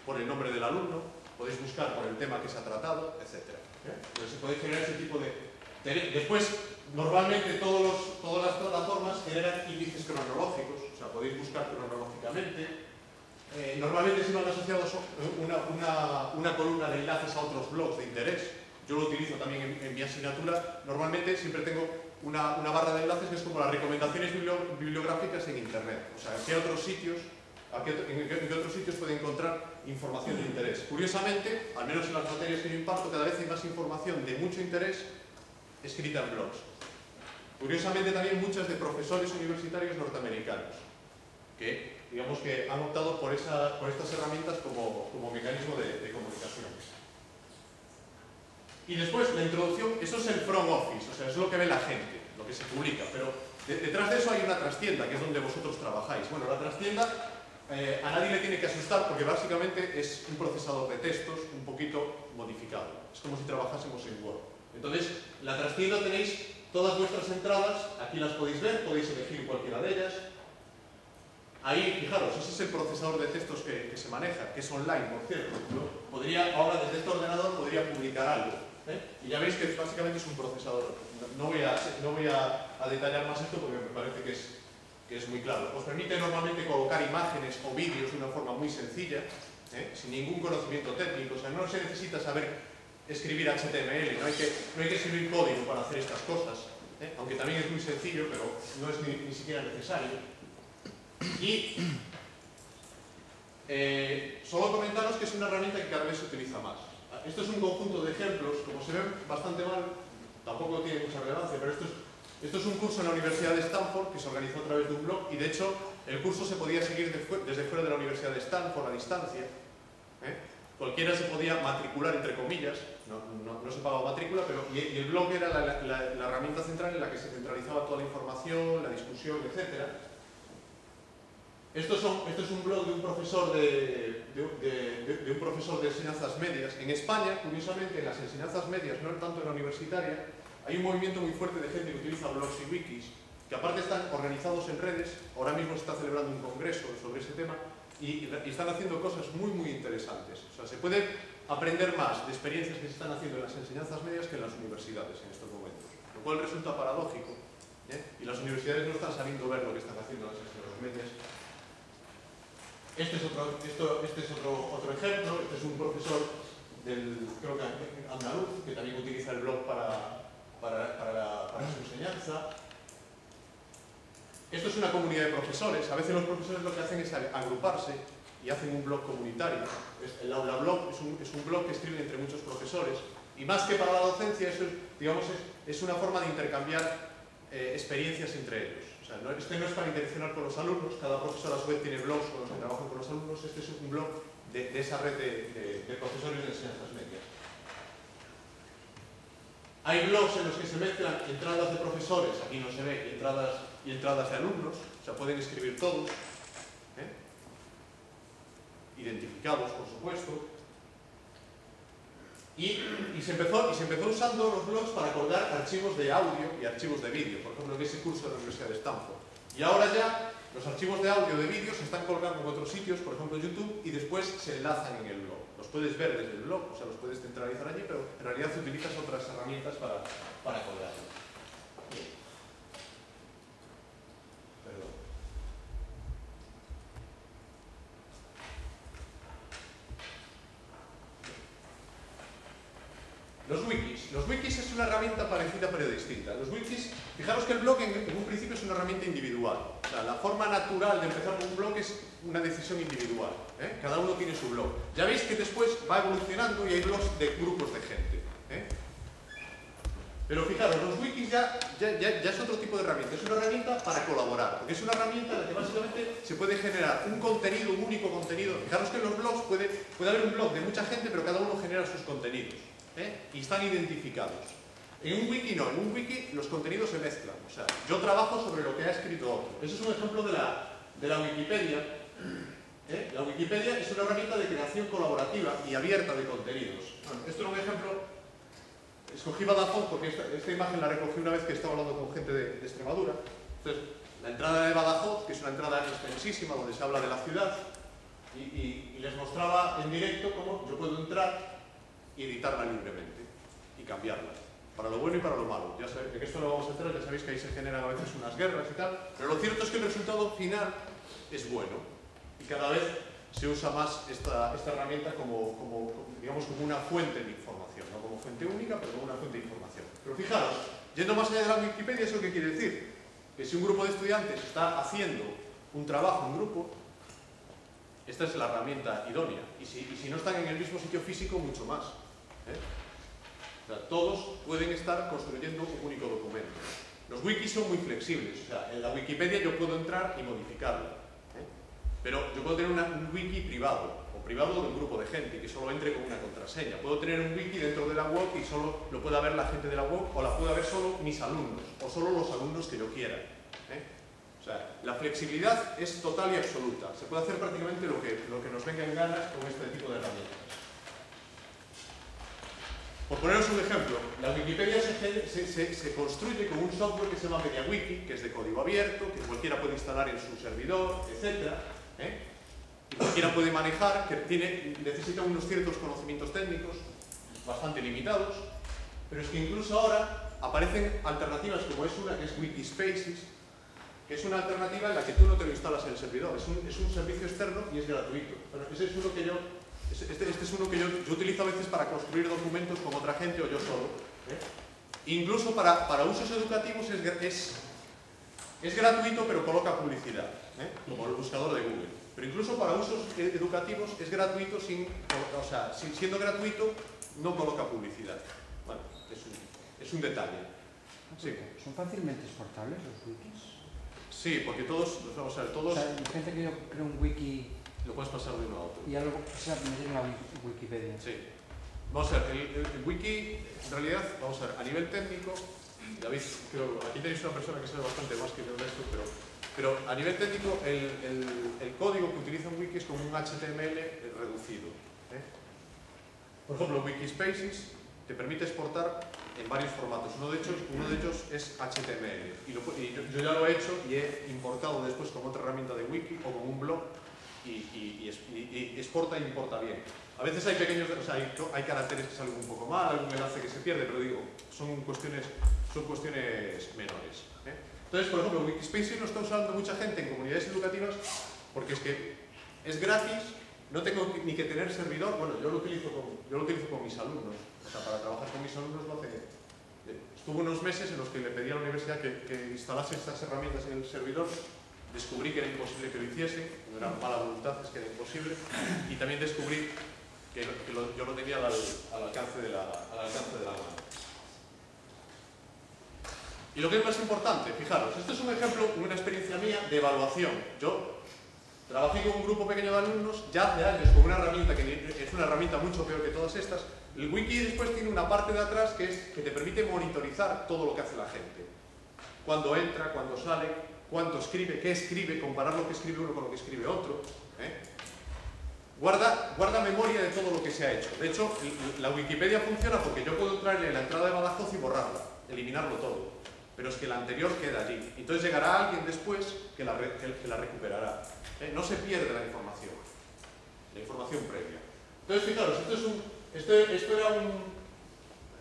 por el nombre del alumno, podéis buscar por el tema que se ha tratado, etc. Entonces se puede generar ese tipo de... Después, normalmente todas las plataformas generan índices cronológicos, o sea, podéis buscar cronológicamente. Normalmente se van asociados una columna de enlaces a otros blogs de interés. Yo lo utilizo también en mi asignatura. Normalmente siempre tengo una barra de enlaces que es como las recomendaciones bibliográficas en Internet. O sea, en qué otros sitios puede encontrar información de interés. Curiosamente, al menos en las materias que yo imparto, cada vez hay más información de mucho interés escrita en blogs. Curiosamente también muchas de profesores universitarios norteamericanos, que digamos que han optado por estas herramientas como mecanismo de comunicación. Y después, la introducción, eso es el front office, o sea, es lo que ve la gente, lo que se publica, pero detrás de eso hay una trastienda, que es donde vosotros trabajáis. Bueno, la trastienda a nadie le tiene que asustar porque básicamente es un procesador de textos un poquito modificado. Es como si trabajásemos en Word. Entonces, la trastienda tenéis todas vuestras entradas, aquí las podéis ver, podéis elegir cualquiera de ellas. Ahí, fijaros, ese es el procesador de textos que se maneja, que es online, por cierto. Podría, ahora desde este ordenador podría publicar algo. Y ya veis que básicamente es un procesador. No voy a detallar más esto porque me parece que es muy claro. Os permite normalmente colocar imágenes o vídeos de una forma muy sencilla, sin ningún conocimiento técnico. O sea, no se necesita saber escribir HTML, no hay que escribir código para hacer estas cosas, aunque también es muy sencillo, pero no es ni siquiera necesario. Y solo comentaros que es una herramienta que cada vez se utiliza más. Esto es un conjunto de ejemplos, como se ven bastante mal, tampoco tiene mucha relevancia, pero esto es un curso en la Universidad de Stanford que se organizó a través de un blog y de hecho el curso se podía seguir desde fuera de la Universidad de Stanford a distancia. Cualquiera se podía matricular, entre comillas, no se pagaba matrícula, pero y el blog era la herramienta central en la que se centralizaba toda la información, la discusión, etc. Esto es un blog de un profesor de enseñanzas medias. En España, curiosamente, en las enseñanzas medias, no tanto en la universitaria, hay un movimiento muy fuerte de gente que utiliza blogs y wikis, que aparte están organizados en redes. Ahora mismo se está celebrando un congreso sobre ese tema y están haciendo cosas muy interesantes. O sea, se puede aprender más de experiencias que se están haciendo en las enseñanzas medias que en las universidades en estos momentos, lo cual resulta paradójico, y las universidades no están sabiendo ver lo que están haciendo las enseñanzas medias. Este es otro ejemplo. Este es un profesor creo que andaluz, que también utiliza el blog para su enseñanza. Esto es una comunidad de profesores. A veces los profesores lo que hacen es agruparse y hacen un blog comunitario. El aula blog es un blog que escriben entre muchos profesores. Y más que para la docencia, eso es una forma de intercambiar experiencias entre ellos. O sea, este no es para interaccionar con los alumnos, cada profesor a su vez tiene blogs con los que trabajan con los alumnos. Este es un blog de esa red de profesores de enseñanzas medias. Hay blogs en los que se mezclan entradas de profesores, aquí no se ve, y entradas de alumnos, o sea, pueden escribir todos, identificados, por supuesto. Y se empezó usando los blogs para colgar archivos de audio y archivos de vídeo, por ejemplo, en ese curso de la Universidad de Stanford. Y ahora ya los archivos de audio y de vídeo se están colgando en otros sitios, por ejemplo YouTube, y después se enlazan en el blog. Los puedes ver desde el blog, o sea, los puedes centralizar allí, pero en realidad utilizas otras herramientas para colgarlos. Perdón. Los wikis es una herramienta parecida pero distinta. Los wikis, fijaros que el blog en un principio es una herramienta individual. O sea, la forma natural de empezar con un blog es una decisión individual. Cada uno tiene su blog. Ya veis que después va evolucionando y hay blogs de grupos de gente. Pero fijaros, los wikis ya es otro tipo de herramienta. Es una herramienta para colaborar, porque es una herramienta en la que básicamente se puede generar un contenido, un único contenido. Fijaros que en los blogs puede haber un blog de mucha gente, pero cada uno genera sus contenidos. Y están identificados. En un wiki no, en un wiki los contenidos se mezclan. O sea, yo trabajo sobre lo que ha escrito otro. Eso es un ejemplo de la Wikipedia. La Wikipedia es una herramienta de creación colaborativa y abierta de contenidos. Bueno, esto es un ejemplo. Escogí Badajoz porque esta imagen la recogí una vez que estaba hablando con gente de Extremadura. Entonces, la entrada de Badajoz, que es una entrada extensísima donde se habla de la ciudad, y les mostraba en directo cómo yo puedo entrar y editarla libremente y cambiarla, para lo bueno y para lo malo. Ya sabéis, que esto lo vamos a hacer, ya sabéis que ahí se generan a veces unas guerras y tal, pero lo cierto es que el resultado final es bueno y cada vez se usa más esta herramienta digamos, como una fuente de información, no como fuente única, pero como una fuente de información. Pero fijaros, yendo más allá de la Wikipedia, ¿eso qué quiere decir? Que si un grupo de estudiantes está haciendo un trabajo en grupo, esta es la herramienta idónea. Y si no están en el mismo sitio físico, mucho más. O sea, todos pueden estar construyendo un único documento. Los wikis son muy flexibles. O sea, en la Wikipedia yo puedo entrar y modificarla. Pero yo puedo tener un wiki privado, o privado de un grupo de gente, que solo entre con una contraseña. Puedo tener un wiki dentro de la web y solo lo pueda ver la gente de la web, o la pueda ver solo mis alumnos, o solo los alumnos que yo quiera. O sea, la flexibilidad es total y absoluta. Se puede hacer prácticamente lo que nos venga en ganas con este tipo de herramientas. Por poneros un ejemplo, la Wikipedia se construye con un software que se llama MediaWiki, que es de código abierto, que cualquiera puede instalar en su servidor, etc. Y cualquiera puede manejar, que necesita unos ciertos conocimientos técnicos bastante limitados, pero es que incluso ahora aparecen alternativas como es una que es Wikispaces, que es una alternativa en la que tú no te lo instalas en el servidor, es un servicio externo y es gratuito. Pero este es uno que yo utilizo a veces para construir documentos con otra gente o yo solo. Incluso para usos educativos es gratuito, pero coloca publicidad, como el buscador de Google. Pero incluso para usos educativos es gratuito, siendo gratuito, no coloca publicidad. Bueno, es un detalle. Sí. ¿Son fácilmente exportables los wikis? Sí, porque todos... O sea, gente que yo creo un wiki... Lo puedes pasar de uno a otro. Y algo se meter en la Wikipedia. Sí. Vamos a ver, el wiki, en realidad, vamos a ver, a nivel técnico, David, creo, aquí tenéis una persona que sabe bastante más que yo de esto, pero a nivel técnico, el código que utiliza un wiki es como un HTML reducido. Por ejemplo, Wikispaces te permite exportar en varios formatos. Uno de ellos es HTML. Y yo ya lo he hecho y he importado después como otra herramienta de wiki o como un blog y exporta e importa bien. A veces hay pequeños, hay caracteres que salen un poco mal, algún enlace que se pierde, pero digo, son cuestiones menores. Entonces, por ejemplo, Wikispaces lo está usando mucha gente en comunidades educativas porque es que es gratis, no tengo ni que tener servidor. Bueno, yo lo utilizo con mis alumnos. O sea, para trabajar con mis alumnos lo hace. Estuve unos meses en los que le pedí a la universidad que instalase estas herramientas en el servidor. Descubrí que era imposible que lo hiciese, no era mala voluntad, es que era imposible. Y también descubrí que yo lo tenía al alcance de la mano. Y lo que es más importante, fijaros, esto es un ejemplo, una experiencia mía de evaluación. Yo trabajé con un grupo pequeño de alumnos ya hace años con una herramienta que es una herramienta mucho peor que todas estas. El wiki después tiene una parte de atrás que te permite monitorizar todo lo que hace la gente. Cuándo entra, cuándo sale, cuánto escribe, qué escribe, comparar lo que escribe uno con lo que escribe otro. Guarda memoria de todo lo que se ha hecho. De hecho, la Wikipedia funciona porque yo puedo traerle la entrada de Badajoz y borrarla, eliminarlo todo. Pero es que la anterior queda allí. Entonces llegará alguien después que la recuperará. No se pierde la información previa. Entonces, fijaros, esto era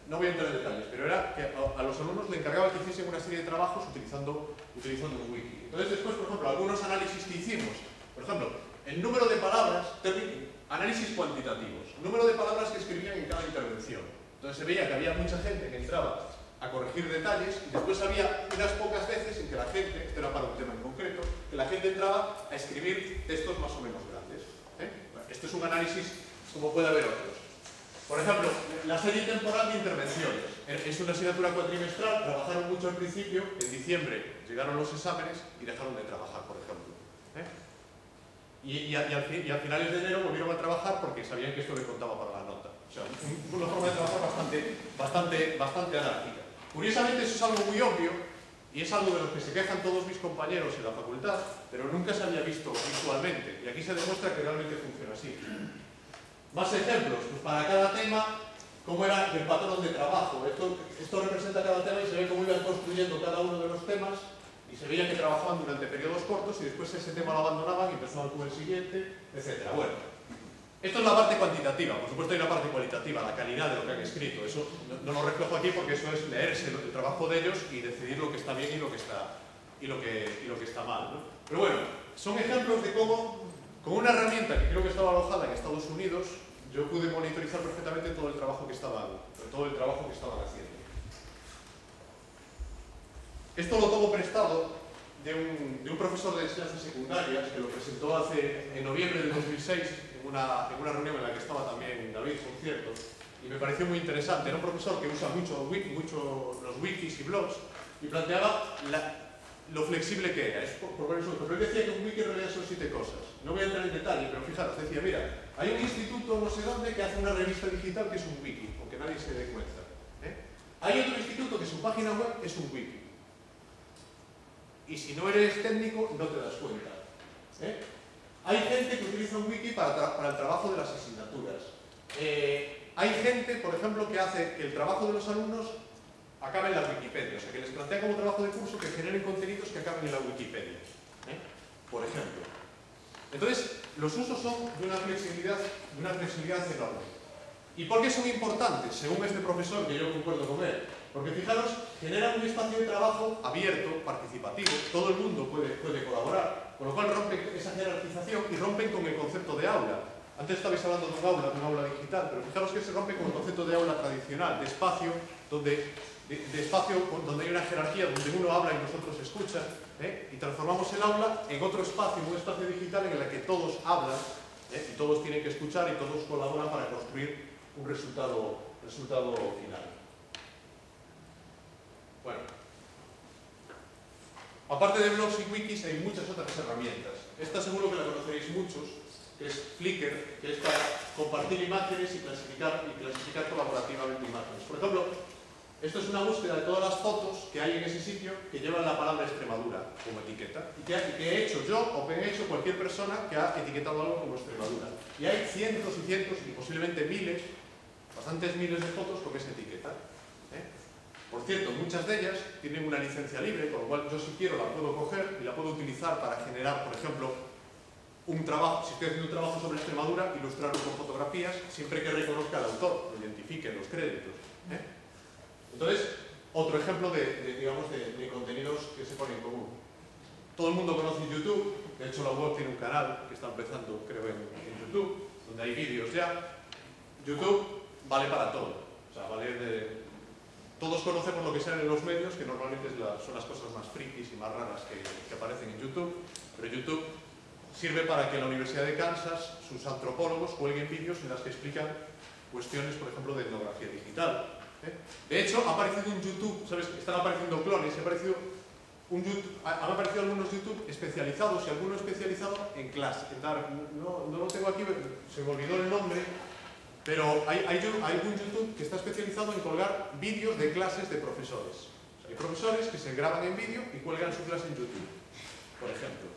no voy a entrar en detalles, pero era que a los alumnos le encargaba que hiciesen una serie de trabajos utilizando un wiki. Entonces, después, por ejemplo, algunos análisis que hicimos, por ejemplo, el número de palabras, análisis cuantitativos, número de palabras que escribían en cada intervención. Entonces se veía que había mucha gente que entraba a corregir detalles y después había unas pocas veces en que la gente, esto era para un tema en concreto, que la gente entraba a escribir textos más o menos grandes. Esto es un análisis como puede haber otros. Por ejemplo, la serie temporal de intervenciones. Es una asignatura cuatrimestral, trabajaron mucho al principio, en diciembre llegaron los exámenes y dejaron de trabajar, por ejemplo. Y a finales de enero volvieron a trabajar porque sabían que esto le contaba para la nota. O sea, una forma de trabajar bastante anárquica. Curiosamente eso es algo muy obvio y es algo de lo que se quejan todos mis compañeros en la facultad, pero nunca se había visto visualmente y aquí se demuestra que realmente funciona así. Más ejemplos, pues para cada tema, cómo era el patrón de trabajo. Esto representa cada tema y se ve cómo iban construyendo cada uno de los temas y se veía que trabajaban durante periodos cortos y después ese tema lo abandonaban y empezaban con el siguiente, etc. Bueno, esto es la parte cuantitativa. Por supuesto hay una parte cualitativa, la calidad de lo que han escrito. Eso no lo reflejo aquí porque eso es leerse el trabajo de ellos y decidir lo que está bien y lo que está mal, ¿no? Pero bueno, son ejemplos de cómo Con una herramienta que creo que estaba alojada en Estados Unidos, yo pude monitorizar perfectamente todo el trabajo que estaban haciendo. Esto lo tomo prestado de un profesor de enseñanza secundarias que lo presentó en noviembre de 2006 en una reunión en la que estaba también David, por cierto, y me pareció muy interesante. Era un profesor que usa mucho los wikis y blogs y planteaba lo flexible que era. Por ejemplo, él decía que un wiki en realidad son 7 cosas. No voy a entrar en detalle, pero fijaros, decía, mira, hay un instituto no sé dónde que hace una revista digital que es un wiki, aunque nadie se dé cuenta. Hay otro instituto que su página web es un wiki. Y si no eres técnico, no te das cuenta. Hay gente que utiliza un wiki para el trabajo de las asignaturas. Hay gente, por ejemplo, que hace que el trabajo de los alumnos acabe en la Wikipedia. O sea, que les plantea como trabajo de curso que generen contenidos que acaben en la Wikipedia. Por ejemplo. Entonces, los usos son de una flexibilidad enorme. ¿Y por qué son importantes? Según este profesor, que yo concuerdo con él. Porque fijaros, generan un espacio de trabajo abierto, participativo, todo el mundo puede colaborar, con lo cual rompen esa jerarquización y rompen con el concepto de aula. Antes estabais hablando de un aula digital, pero fijaros que se rompe con el concepto de aula tradicional, de espacio donde hay una jerarquía, donde uno habla y los otros escuchan, y transformamos el aula en otro espacio, un espacio digital en el que todos hablan, y todos tienen que escuchar y todos colaboran para construir un resultado final. Bueno, aparte de blogs y wikis hay muchas otras herramientas. Esta seguro que la conoceréis muchos, que es Flickr, que es para compartir imágenes y clasificar colaborativamente imágenes. Por ejemplo, esto es una búsqueda de todas las fotos que hay en ese sitio que llevan la palabra Extremadura como etiqueta y que he hecho yo o que he hecho cualquier persona que ha etiquetado algo como Extremadura. Y hay cientos y cientos y posiblemente miles, bastantes miles de fotos con esa etiqueta. Por cierto, muchas de ellas tienen una licencia libre, con lo cual yo si quiero la puedo coger y la puedo utilizar para generar, por ejemplo, un trabajo, si estoy haciendo un trabajo sobre Extremadura, ilustrarlo con fotografías, siempre que reconozca al autor, lo identifique en los créditos. Entonces, otro ejemplo de contenidos que se ponen en común. Todo el mundo conoce YouTube, de hecho la web tiene un canal que está empezando, creo, en YouTube, donde hay vídeos ya. YouTube vale para todo, o sea, vale todos conocemos lo que sale en los medios, que normalmente son las cosas más frikis y más raras que aparecen en YouTube, pero YouTube sirve para que en la Universidad de Kansas sus antropólogos cuelguen vídeos en los que explican cuestiones, por ejemplo, de etnografía digital. De hecho, ha aparecido un YouTube, ¿sabes? Están apareciendo clones, han aparecido algunos YouTube especializados y alguno especializado en clase. No lo tengo aquí, se me olvidó el nombre, pero hay un YouTube que está especializado en colgar vídeos de clases de profesores. O sea, hay profesores que se graban en vídeo y cuelgan su clase en YouTube, por ejemplo.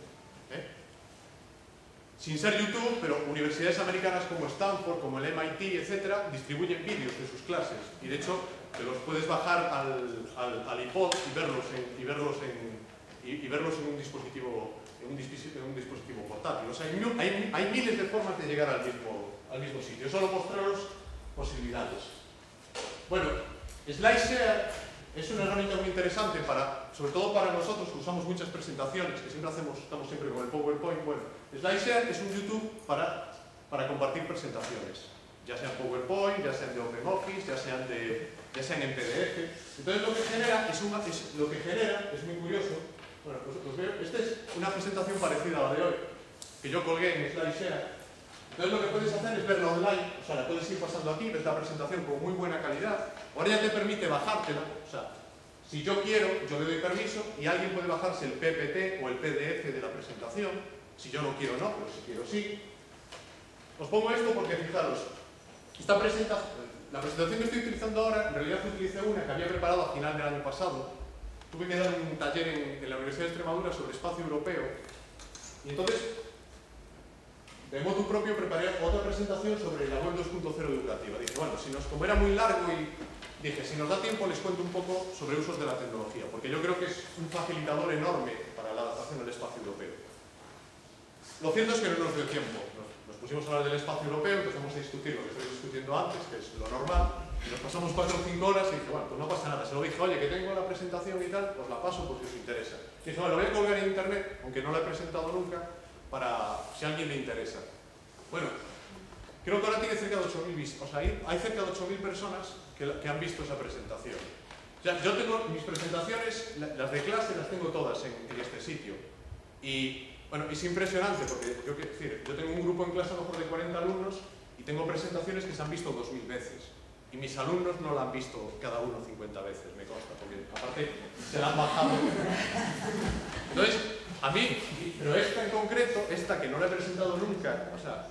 Sin ser YouTube, pero universidades americanas como Stanford, como el MIT, etcétera, distribuyen vídeos de sus clases. Y de hecho, te los puedes bajar al iPod y verlos en un dispositivo portátil. O sea, hay miles de formas de llegar al mismo sitio. Solo mostraros posibilidades. Bueno, SlideShare es una herramienta muy interesante sobre todo para nosotros que usamos muchas presentaciones, que estamos siempre con el PowerPoint. Bueno, SlideShare es un YouTube para compartir presentaciones, ya sean PowerPoint, ya sean de OpenOffice, ya sean en PDF. Entonces lo que genera es muy curioso. Bueno, pues os veo, esta es una presentación parecida a la de hoy, que yo colgué en SlideShare. Entonces lo que puedes hacer es verla online, o sea, la puedes ir pasando aquí, ves la presentación con muy buena calidad. Ahora ya te permite bajártela, o sea, si yo quiero, yo le doy permiso y alguien puede bajarse el PPT o el PDF de la presentación. Si yo no quiero, no, pero si quiero, sí. Os pongo esto porque, fijaros, la presentación que estoy utilizando ahora, en realidad utilicé una que había preparado a final del año pasado. Tuve que dar un taller en la Universidad de Extremadura sobre espacio europeo y entonces, de motu propio, preparé otra presentación sobre la web 2.0 educativa. Dije, bueno, como era muy largo si nos da tiempo les cuento un poco sobre usos de la tecnología, porque yo creo que es un facilitador enorme para la adaptación al espacio europeo. Lo cierto es que no nos dio tiempo. Nos pusimos a hablar del espacio europeo, empezamos a discutir lo que estoy discutiendo antes, que es lo normal, y nos pasamos 4 o 5 horas y dije, bueno, pues no pasa nada. Se lo dije, oye, que tengo la presentación y tal, os la paso por si os interesa. Y dije, bueno, lo voy a colgar en internet, aunque no la he presentado nunca, para si a alguien le interesa. Bueno, creo que ahora tiene cerca de 8.000 vistas. O sea, hay cerca de 8.000 personas que han visto esa presentación. O sea, yo tengo mis presentaciones, las de clase, las tengo todas en este sitio. Y bueno, es impresionante porque yo tengo un grupo en clase a lo mejor de 40 alumnos y tengo presentaciones que se han visto 2.000 veces. Y mis alumnos no la han visto cada uno 50 veces, me consta, porque aparte se la han bajado. Entonces, a mí, pero esta en concreto, esta que no la he presentado nunca, o sea,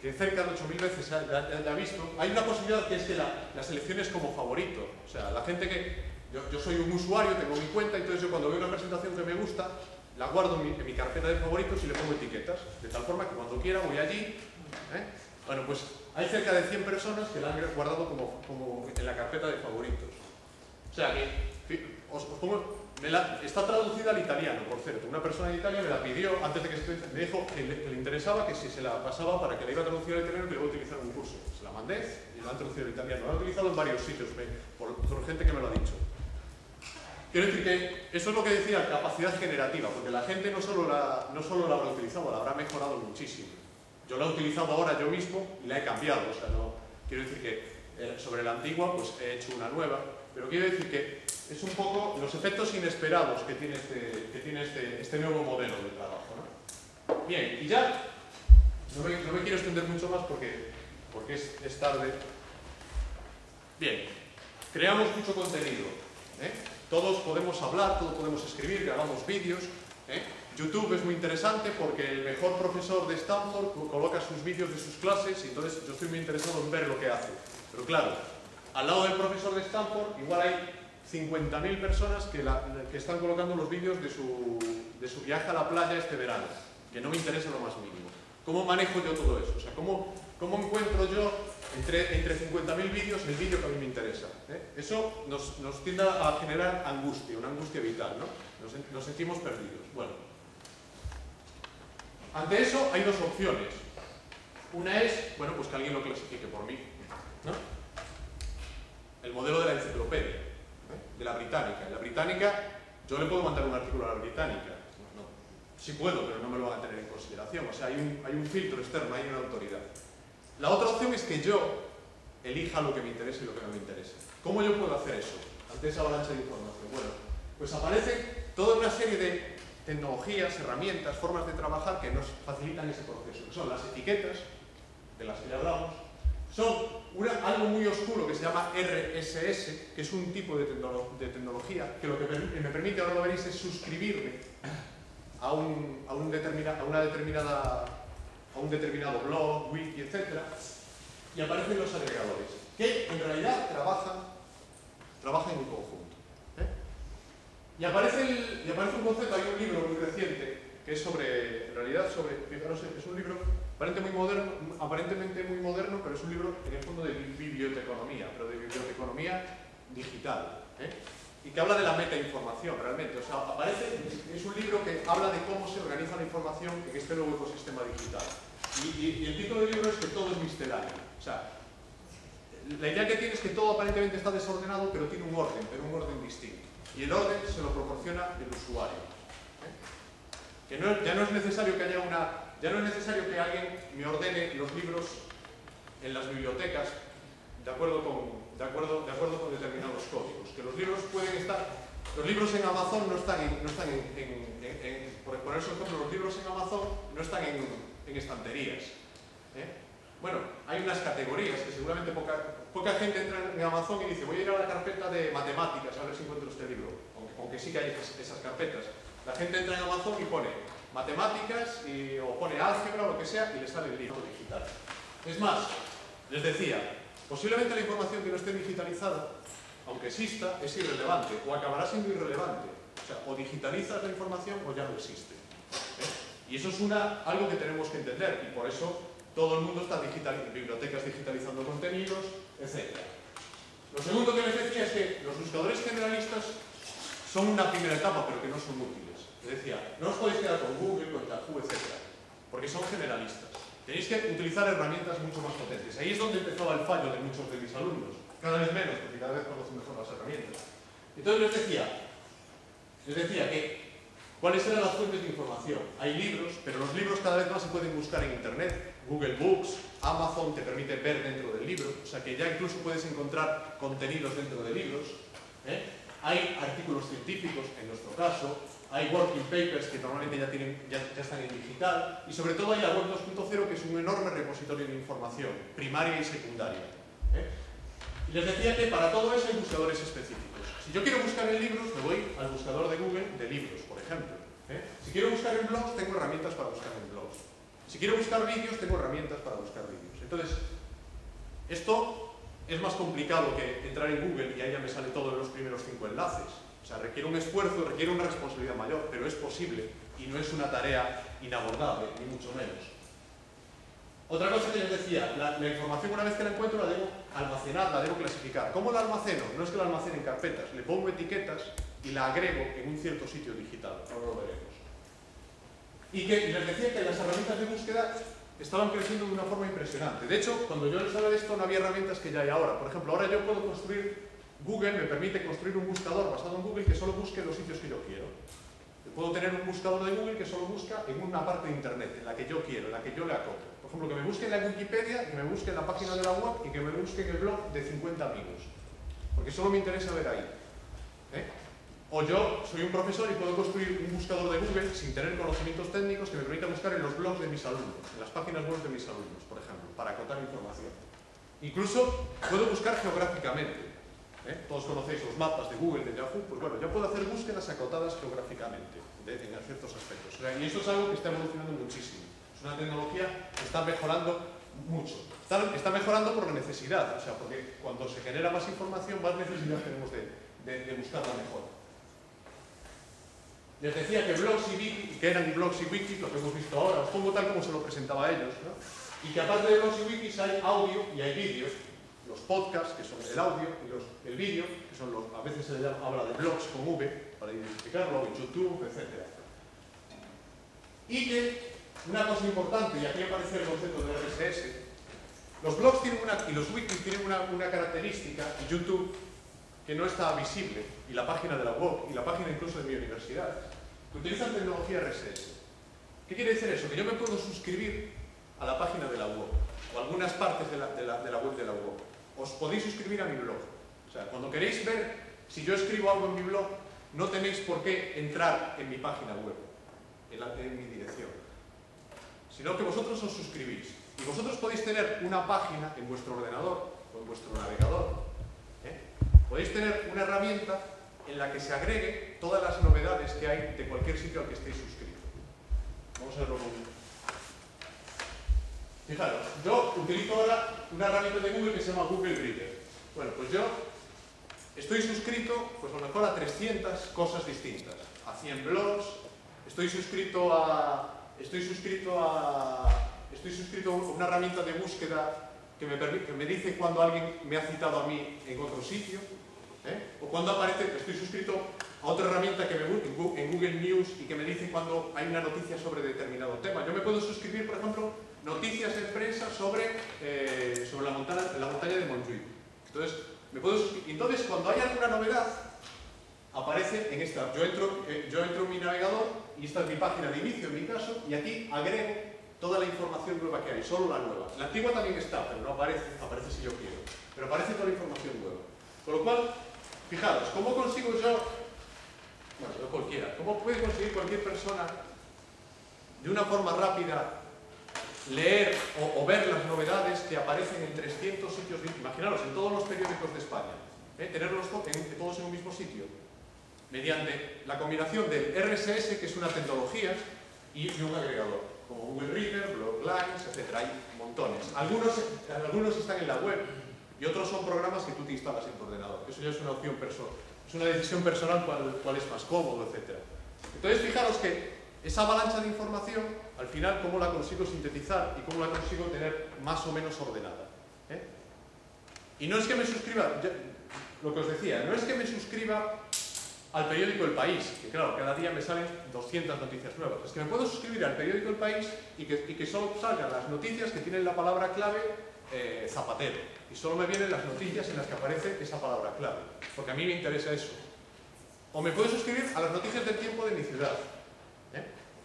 que cerca de 8.000 veces la ha visto, hay una posibilidad que es que la selecciones como favorito. O sea, la gente que... Yo soy un usuario, tengo mi cuenta, entonces yo cuando veo una presentación que me gusta, la guardo en mi carpeta de favoritos y le pongo etiquetas, de tal forma que cuando quiera voy allí. Bueno, pues hay cerca de 100 personas que la han guardado como en la carpeta de favoritos. O sea que, os pongo, está traducida al italiano, por cierto. Una persona de Italia me la pidió, antes de que me dijo que le interesaba que si se la pasaba para que la iba a traducir al italiano, que le iba a utilizar en un curso. Se la mandé y la han traducido al italiano. La han utilizado en varios sitios, por gente que me lo ha dicho. Quiero decir que eso es lo que decía, capacidad generativa, porque la gente no solo la habrá utilizado, la habrá mejorado muchísimo. Yo la he utilizado ahora yo mismo y la he cambiado, o sea, no, quiero decir que sobre la antigua pues he hecho una nueva, pero quiero decir que es un poco los efectos inesperados que tiene este nuevo modelo de trabajo, ¿no? Bien, y ya no me quiero extender mucho más porque es tarde. Bien, creamos mucho contenido, todos podemos hablar, todos podemos escribir, grabamos vídeos, YouTube es muy interesante porque el mejor profesor de Stanford coloca sus vídeos de sus clases y entonces yo estoy muy interesado en ver lo que hace. Pero claro, al lado del profesor de Stanford igual hay 50.000 personas que están colocando los vídeos de su viaje a la playa este verano, que no me interesa lo más mínimo. ¿Cómo manejo yo todo eso? O sea, ¿cómo encuentro yo entre 50.000 vídeos el vídeo que a mí me interesa? Eso nos tiende a generar angustia, una angustia vital, ¿no? Nos sentimos perdidos. Bueno. Ante eso hay dos opciones. Una es, bueno, pues que alguien lo clasifique por mí, ¿no? El modelo de la enciclopedia, de la británica. En la británica, yo le puedo mandar un artículo a la británica. No, sí puedo, pero no me lo van a tener en consideración. O sea, hay un filtro externo, hay una autoridad. La otra opción es que yo elija lo que me interesa y lo que no me interesa. ¿Cómo yo puedo hacer eso ante esa avalancha de información? Bueno, pues aparece toda una serie de tecnologías, herramientas, formas de trabajar que nos facilitan ese proceso, que son las etiquetas, de las que ya hablamos, son algo muy oscuro que se llama RSS, que es un tipo de tecnología que lo que me permite, ahora lo veréis, es suscribirme a un determinado blog, wiki, etc. Y aparecen los agregadores, que en realidad trabajan en conjunto. Y aparece un concepto, hay un libro muy reciente que es fijaros, es un libro aparentemente muy moderno, pero es un libro en el fondo de biblioteconomía, pero de biblioteconomía digital, y que habla de la metainformación realmente. O sea, es un libro que habla de cómo se organiza la información en este nuevo ecosistema digital. Y el título del libro es que todo es misceláneo. O sea, la idea que tiene es que todo aparentemente está desordenado, pero tiene un orden, pero un orden distinto. Y el orden se lo proporciona el usuario. Que ya no es necesario que alguien me ordene los libros en las bibliotecas de acuerdo con determinados códigos. Que los libros pueden estar... Los libros en Amazon no están por poner su ejemplo, los libros en Amazon no están en estanterías. Bueno, hay unas categorías que seguramente poca gente entra en Amazon y dice voy a ir a la carpeta de matemáticas a ver si encuentro este libro, aunque sí que hay esas carpetas. La gente entra en Amazon y pone matemáticas o pone álgebra o lo que sea y le sale el libro digital. Es más, les decía, posiblemente la información que no esté digitalizada, aunque exista, es irrelevante o acabará siendo irrelevante. O sea, o digitalizas la información o ya no existe. Y eso es algo que tenemos que entender y por eso todo el mundo está bibliotecas digitalizando contenidos, etc. Lo segundo que les decía es que los buscadores generalistas son una primera etapa, pero que no son útiles. Les decía, no os podéis quedar con Google, con Yahoo, etc. Porque son generalistas. Tenéis que utilizar herramientas mucho más potentes. Ahí es donde empezaba el fallo de muchos de mis alumnos. Cada vez menos, porque cada vez conocen mejor las herramientas. Entonces les decía que ¿Cuáles eran las fuentes de información? Hay libros, pero los libros cada vez más se pueden buscar en Internet. Google Books, Amazon te permite ver dentro del libro, o sea que ya incluso puedes encontrar contenidos dentro de libros. Hay artículos científicos, en nuestro caso, hay working papers que normalmente ya están en digital, y sobre todo hay la web 2.0, que es un enorme repositorio de información, primaria y secundaria. Y les decía que para todo eso hay buscadores específicos. Si yo quiero buscar en libros, me voy al buscador de Google de libros, por ejemplo. Si quiero buscar en blogs, tengo herramientas para buscar en blogs. Si quiero buscar vídeos, tengo herramientas para buscar vídeos. Entonces, esto es más complicado que entrar en Google y ahí ya me sale todo en los primeros 5 enlaces. O sea, requiere un esfuerzo, requiere una responsabilidad mayor, pero es posible y no es una tarea inabordable, ni mucho menos. Otra cosa que les decía, la información una vez que la encuentro la debo almacenar, la debo clasificar. ¿Cómo la almaceno? No es que la almacene en carpetas, le pongo etiquetas y la agrego en un cierto sitio digital. Ahora lo veremos. Y les decía que las herramientas de búsqueda estaban creciendo de una forma impresionante. De hecho, cuando yo les hablaba de esto no había herramientas que ya hay ahora. Por ejemplo, ahora yo puedo construir, Google me permite construir un buscador basado en Google que solo busque los sitios que yo quiero. Puedo tener un buscador de Google que solo busca en una parte de Internet, en la que yo quiero, en la que yo le acoto. Por ejemplo, que me busque en la Wikipedia, que me busque en la página de la web y que me busque en el blog de 50 amigos. Porque solo me interesa ver ahí. O yo soy un profesor y puedo construir un buscador de Google sin tener conocimientos técnicos que me permita buscar en los blogs de mis alumnos, en las páginas web de mis alumnos, por ejemplo, para acotar información. Incluso puedo buscar geográficamente. Todos conocéis los mapas de Google, de Yahoo, pues bueno, yo puedo hacer búsquedas acotadas geográficamente en ciertos aspectos. O sea, y eso es algo que está evolucionando muchísimo. Es una tecnología que está mejorando mucho. Está mejorando por la necesidad, o sea, porque cuando se genera más información, más necesidad tenemos de buscarla mejor. Les decía que blogs y wikis, que eran blogs y wikis, lo que hemos visto ahora, os pongo tal como se lo presentaba a ellos, ¿no? Y que aparte de blogs y wikis hay audio y hay vídeos. Los podcasts, que son el audio, y el vídeo, que son a veces se le habla de blogs con V, para identificarlo, en YouTube, etc. Y que, una cosa importante, y aquí aparece el concepto de RSS, los blogs tienen y los wikis tienen una característica, en YouTube, que no está visible, y la página de la web, y la página incluso de mi universidad, que utilizan tecnología RSS. ¿Qué quiere decir eso? Que yo me puedo suscribir a la página de la web, o a algunas partes de la web de la web. Os podéis suscribir a mi blog. O sea, cuando queréis ver si yo escribo algo en mi blog, no tenéis por qué entrar en mi página web, en mi dirección, sino que vosotros os suscribís. Y vosotros podéis tener una página en vuestro ordenador o en vuestro navegador. Podéis tener una herramienta en la que se agregue todas las novedades que hay de cualquier sitio al que estéis suscritos. Vamos a verlo con... Fijaros, yo utilizo ahora una herramienta de Google que se llama Google Reader. Bueno, pues yo estoy suscrito, pues a lo mejor a 300 cosas distintas. A 100 blogs, estoy suscrito a una herramienta de búsqueda que me dice cuando alguien me ha citado a mí en otro sitio. O cuando aparece, estoy suscrito a otra herramienta que en Google News y que me dice cuando hay una noticia sobre determinado tema. Yo me puedo suscribir, por ejemplo, noticias de prensa sobre la montaña de Montjuïc. Entonces, cuando hay alguna novedad, aparece en esta. Yo entro en mi navegador y esta es mi página de inicio, en mi caso, y aquí agrego toda la información nueva que hay, solo la nueva. La antigua también está, pero no aparece si yo quiero. Pero aparece toda la información nueva. Con lo cual, fijaros, ¿cómo consigo yo? Bueno, no cualquiera. ¿Cómo puede conseguir cualquier persona de una forma rápida leer o ver las novedades que aparecen en 300 sitios? Imaginaros, en todos los periódicos de España, tenerlos todos en un mismo sitio, mediante la combinación del RSS, que es una tecnología, y un agregador, como Google Reader, Bloglines, etc. Hay montones. Algunos están en la web y otros son programas que tú te instalas en tu ordenador. Eso ya es una opción personal, es una decisión personal cuál es más cómodo, etc. Entonces, fijaros que esa avalancha de información, al final, cómo la consigo sintetizar y cómo la consigo tener más o menos ordenada. Y no es que me suscriba, lo que os decía, no es que me suscriba al periódico El País, que claro, cada día me salen 200 noticias nuevas. Es que me puedo suscribir al periódico El País y que solo salgan las noticias que tienen la palabra clave Zapatero. Y solo me vienen las noticias en las que aparece esa palabra clave, porque a mí me interesa eso. O me puedo suscribir a las noticias del tiempo de mi ciudad.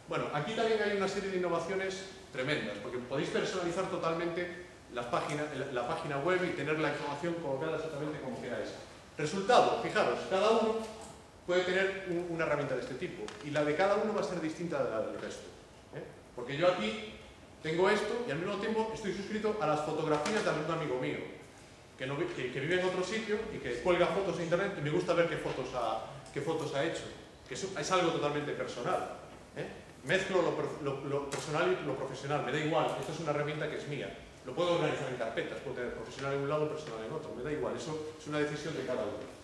Bueno, aquí también hay una serie de innovaciones tremendas, porque podéis personalizar totalmente la página web y tener la información colocada exactamente como queráis. Resultado, fijaros, cada uno puede tener una herramienta de este tipo y la de cada uno va a ser distinta de la del resto. Porque yo aquí tengo esto y al mismo tiempo estoy suscrito a las fotografías de algún amigo mío que vive en otro sitio y que cuelga fotos en internet y me gusta ver qué fotos ha hecho, que es algo totalmente personal. Mezclo lo personal y lo profesional, me da igual, esto es una herramienta que es mía. Lo puedo organizar en carpetas, puedo tener profesional en un lado, personal en otro, me da igual, eso es una decisión de cada uno.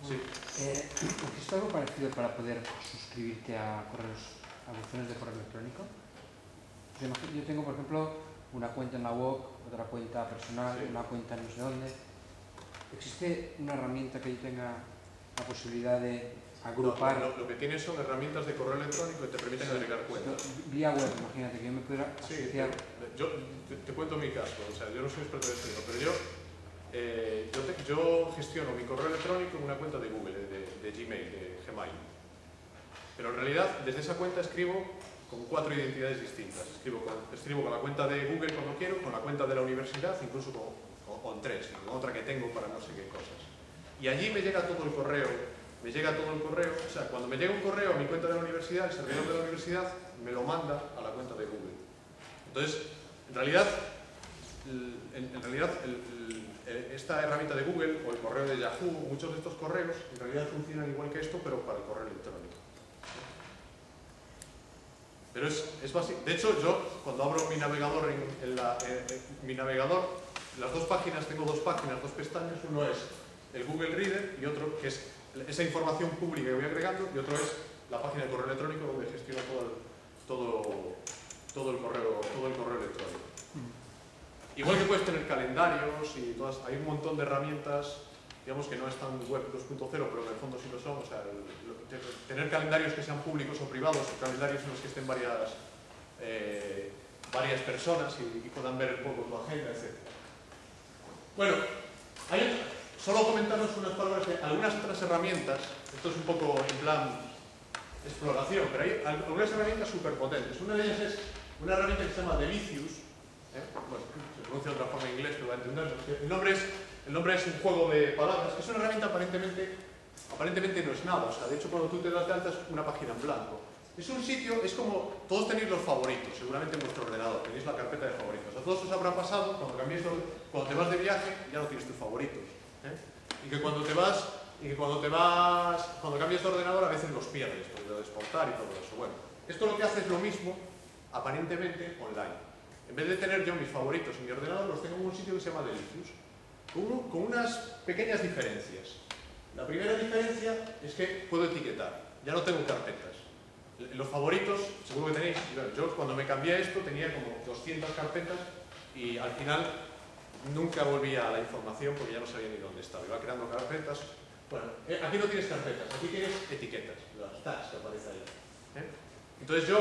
Sí. ¿Existe algo parecido para poder suscribirte a buzones de correo electrónico? Yo tengo, por ejemplo, una cuenta en la UOC, otra cuenta personal, sí, una cuenta en no sé dónde. ¿Existe una herramienta que yo tenga la posibilidad de agrupar? No, lo que tienes son herramientas de correo electrónico que te permiten agregar cuentas. Vía web, imagínate que yo me pudiera asociar. Sí, yo te cuento mi caso, o sea, yo no soy experto en esto, pero yo gestiono mi correo electrónico en una cuenta de Google, de Gmail, de Gmail. Pero en realidad, desde esa cuenta escribo con 4 identidades distintas. Escribo con la cuenta de Google cuando quiero, con la cuenta de la universidad, incluso con 3, con otra que tengo para no sé qué cosas. Y allí me llega todo el correo, o sea, cuando me llega un correo a mi cuenta de la universidad, el servidor de la universidad me lo manda a la cuenta de Google. Entonces, en realidad esta herramienta de Google o el correo de Yahoo, muchos de estos correos en realidad funcionan igual que esto, pero para el correo electrónico. Pero es básico. De hecho, yo cuando abro mi navegador, mi navegador, las dos páginas, tengo dos páginas, dos pestañas. Uno es el Google Reader y otro que es esa información pública que voy agregando, y otro es la página de correo electrónico donde gestiono todo el correo electrónico. Igual que puedes tener calendarios y todas, hay un montón de herramientas, digamos que no están web 2.0, pero en el fondo sí lo son. O sea, tener calendarios que sean públicos o privados, o calendarios en los que estén varias personas y puedan ver un poco tu agenda, etc. Bueno, solo comentaros unas palabras de algunas otras herramientas. Esto es un poco en plan exploración, pero hay algunas herramientas súper potentes. Una de ellas es una herramienta que se llama Delicious. Bueno, se pronuncia de otra forma en inglés, pero va a entenderlo. El nombre es un juego de palabras, que es una herramienta aparentemente no es nada. O sea, de hecho, cuando tú te das de alta es una página en blanco. Es un sitio, es como, todos tenéis los favoritos, seguramente en vuestro ordenador, tenéis la carpeta de favoritos. A todos os habrá pasado, cuando te vas de viaje, ya no tienes tus favoritos. Y que cuando cambias de ordenador a veces los pierdes, porque lo de exportar y todo eso. Bueno, esto lo que hace es lo mismo, aparentemente, online. En vez de tener yo mis favoritos en mi ordenador, los tengo en un sitio que se llama Delicious, con unas pequeñas diferencias. La primera diferencia es que puedo etiquetar, ya no tengo carpetas. Los favoritos, seguro que tenéis, yo cuando me cambié a esto tenía como 200 carpetas y al final nunca volvía a la información porque ya no sabía ni dónde estaba. Iba creando carpetas. Bueno, aquí no tienes carpetas, aquí tienes etiquetas, las tags que aparecen ahí. Entonces yo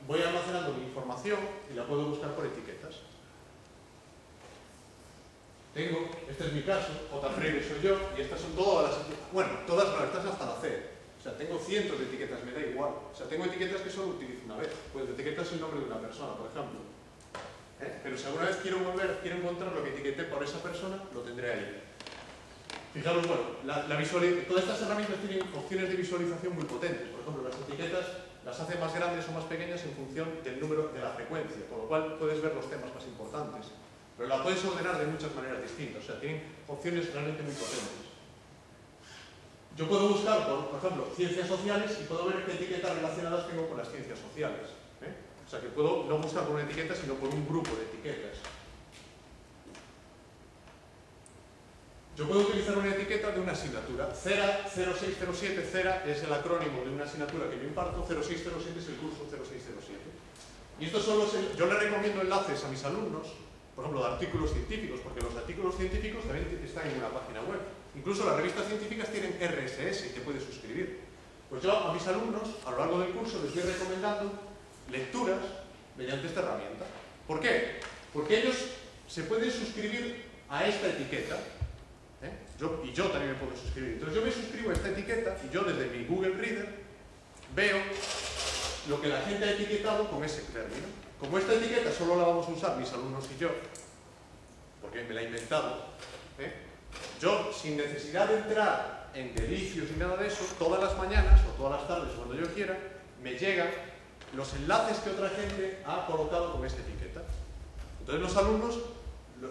voy almacenando mi información y la puedo buscar por etiquetas. Este es mi caso, J. Freire soy yo, y estas son todas las etiquetas. Bueno, todas no, estas hasta la C. O sea, tengo cientos de etiquetas, me da igual. O sea, tengo etiquetas que solo utilizo una vez. Pues etiquetas el nombre de una persona, por ejemplo. Pero si alguna vez quiero encontrar lo que etiqueté por esa persona, lo tendré ahí. Fijaros, bueno, todas estas herramientas tienen opciones de visualización muy potentes. Por ejemplo, las etiquetas las hace más grandes o más pequeñas en función del número de la frecuencia, con lo cual puedes ver los temas más importantes. Pero la puedes ordenar de muchas maneras distintas, o sea, tienen opciones realmente muy potentes. Yo puedo buscar por ejemplo, ciencias sociales y puedo ver qué etiquetas relacionadas tengo con las ciencias sociales. O sea, que puedo no buscar por una etiqueta, sino por un grupo de etiquetas. Yo puedo utilizar una etiqueta de una asignatura. CERA 0607, CERA es el acrónimo de una asignatura que yo imparto, 0607 es el curso 0607. Y estos son yo le recomiendo enlaces a mis alumnos, por ejemplo, de artículos científicos, porque los artículos científicos también están en una página web. Incluso las revistas científicas tienen RSS que puedes suscribir. Pues yo a mis alumnos, a lo largo del curso, les voy recomendando lecturas mediante esta herramienta. ¿Por qué? Porque ellos se pueden suscribir a esta etiqueta. Y yo también me puedo suscribir. Entonces yo me suscribo a esta etiqueta y yo desde mi Google Reader veo lo que la gente ha etiquetado con ese término. Como esta etiqueta solo la vamos a usar mis alumnos y yo, porque me la he inventado, yo, sin necesidad de entrar en delicios ni nada de eso, todas las mañanas o todas las tardes, cuando yo quiera, me llegan los enlaces que otra gente ha colocado con esta etiqueta. Entonces los alumnos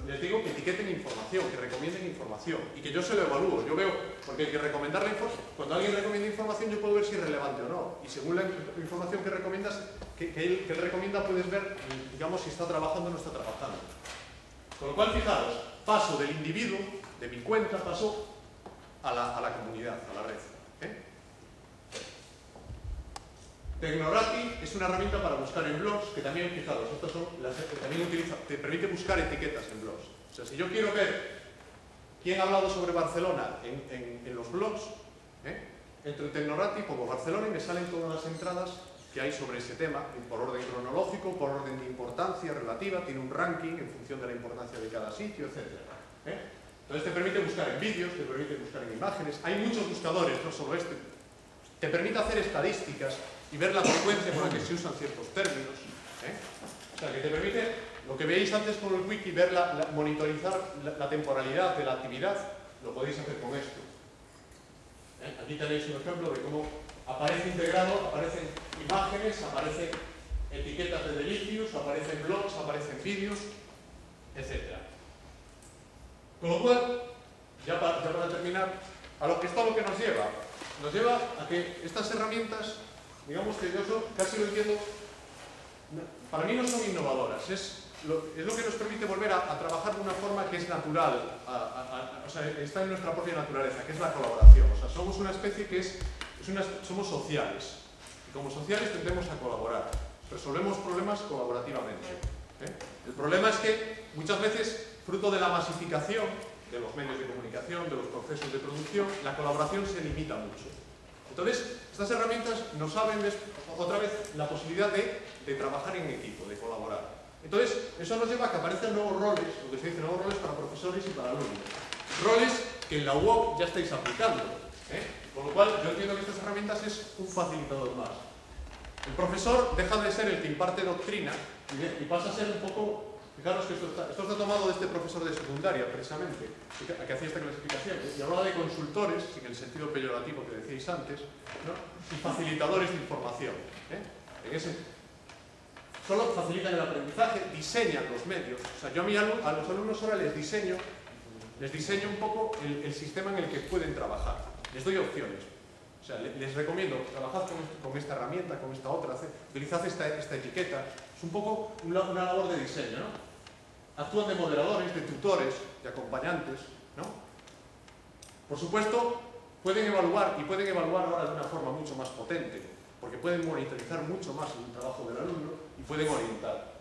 les digo que etiqueten información, que recomienden información y que yo se lo evalúo. Yo veo, porque hay que recomendar la información. Cuando alguien recomienda información, yo puedo ver si es relevante o no. Y según la información que recomiendas, que él recomienda, puedes ver, digamos, si está trabajando o no está trabajando. Con lo cual, fijaros, paso del individuo, de mi cuenta, paso a la comunidad, a la red. Technorati es una herramienta para buscar en blogs, que también, fijaros, estas son las que también utiliza, te permite buscar etiquetas en blogs. O sea, si yo quiero ver quién ha hablado sobre Barcelona en los blogs, entro en Technorati, pongo Barcelona y me salen todas las entradas que hay sobre ese tema, por orden cronológico, por orden de importancia relativa, tiene un ranking en función de la importancia de cada sitio, etc. Entonces te permite buscar en vídeos, te permite buscar en imágenes, hay muchos buscadores, no solo este, te permite hacer estadísticas y ver la frecuencia con la que se usan ciertos términos. O sea, que te permite, lo que veis antes con el wiki, ver monitorizar la temporalidad de la actividad, lo podéis hacer con esto. Aquí tenéis un ejemplo de cómo aparece integrado, aparecen imágenes, aparecen etiquetas de delicios, aparecen blogs, aparecen vídeos, etc. Con lo cual, ya para terminar, esto a lo que nos lleva a que estas herramientas, digamos que yo casi lo entiendo, para mí no son innovadoras, es lo que nos permite volver a trabajar de una forma que es natural, o sea, está en nuestra propia naturaleza, que es la colaboración. O sea, somos una especie que somos sociales, y como sociales tendemos a colaborar, resolvemos problemas colaborativamente. El problema es que muchas veces, fruto de la masificación de los medios de comunicación, de los procesos de producción, la colaboración se limita mucho. Entonces, estas herramientas nos abren otra vez la posibilidad de trabajar en equipo, de colaborar. Entonces, eso nos lleva a que aparezcan nuevos roles, lo que se dice, nuevos roles para profesores y para alumnos. Roles que en la UOC ya estáis aplicando. Con lo cual, yo entiendo que estas herramientas es un facilitador más. El profesor deja de ser el que imparte doctrina y pasa a ser un poco... Fijaros que esto está tomado de este profesor de secundaria, precisamente, que hacía esta clasificación, y hablaba de consultores, sin el sentido peyorativo que decíais antes, ¿no? Y facilitadores de información. Solo facilitan el aprendizaje, diseñan los medios. O sea, yo a los alumnos ahora les diseño un poco el sistema en el que pueden trabajar. Les doy opciones. O sea, les recomiendo, trabajad con esta herramienta, con esta otra, utilizad esta etiqueta. Es un poco una labor de diseño, ¿no? Actúan de moderadores, de tutores, de acompañantes, ¿no? Por supuesto, pueden evaluar, y pueden evaluar ahora de una forma mucho más potente, porque pueden monitorizar mucho más el trabajo del alumno y pueden orientar.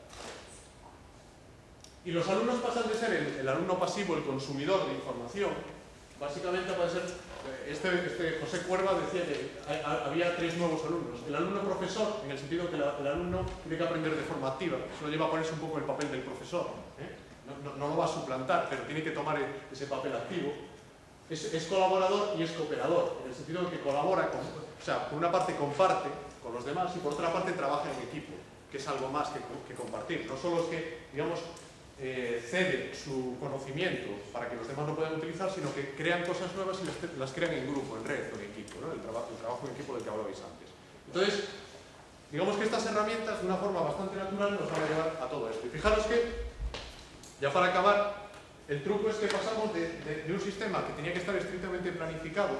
Y los alumnos pasan de ser el alumno pasivo, el consumidor de información. Básicamente puede ser... José Cuerva decía que había 3 nuevos alumnos. El alumno profesor, en el sentido que el alumno tiene que aprender de forma activa. Eso lo lleva a ponerse un poco en el papel del profesor. No lo va a suplantar, pero tiene que tomar ese papel activo. Es colaborador y es cooperador, en el sentido de que colabora, o sea, por una parte comparte con los demás y por otra parte trabaja en equipo, que es algo más que compartir. No solo es que, digamos, cede su conocimiento para que los demás lo puedan utilizar, sino que crean cosas nuevas y las crean en grupo, en red o en equipo, ¿no? El trabajo en equipo del que hablabais antes. Entonces, digamos que estas herramientas, de una forma bastante natural, nos van a llevar a todo esto. Y fijaros que, ya para acabar, el truco es que pasamos de un sistema que tenía que estar estrictamente planificado,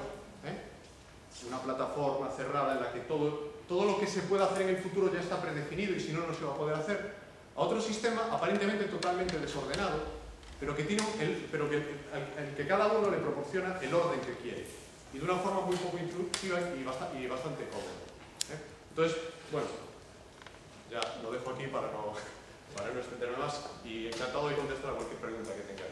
una plataforma cerrada en la que todo lo que se pueda hacer en el futuro ya está predefinido y si no, no se va a poder hacer, a otro sistema aparentemente totalmente desordenado, pero que cada uno le proporciona el orden que quiere y de una forma muy poco intuitiva y bastante cómoda. Entonces, bueno, ya lo dejo aquí para no extenderme más y encantado de contestar a cualquier pregunta que tengáis.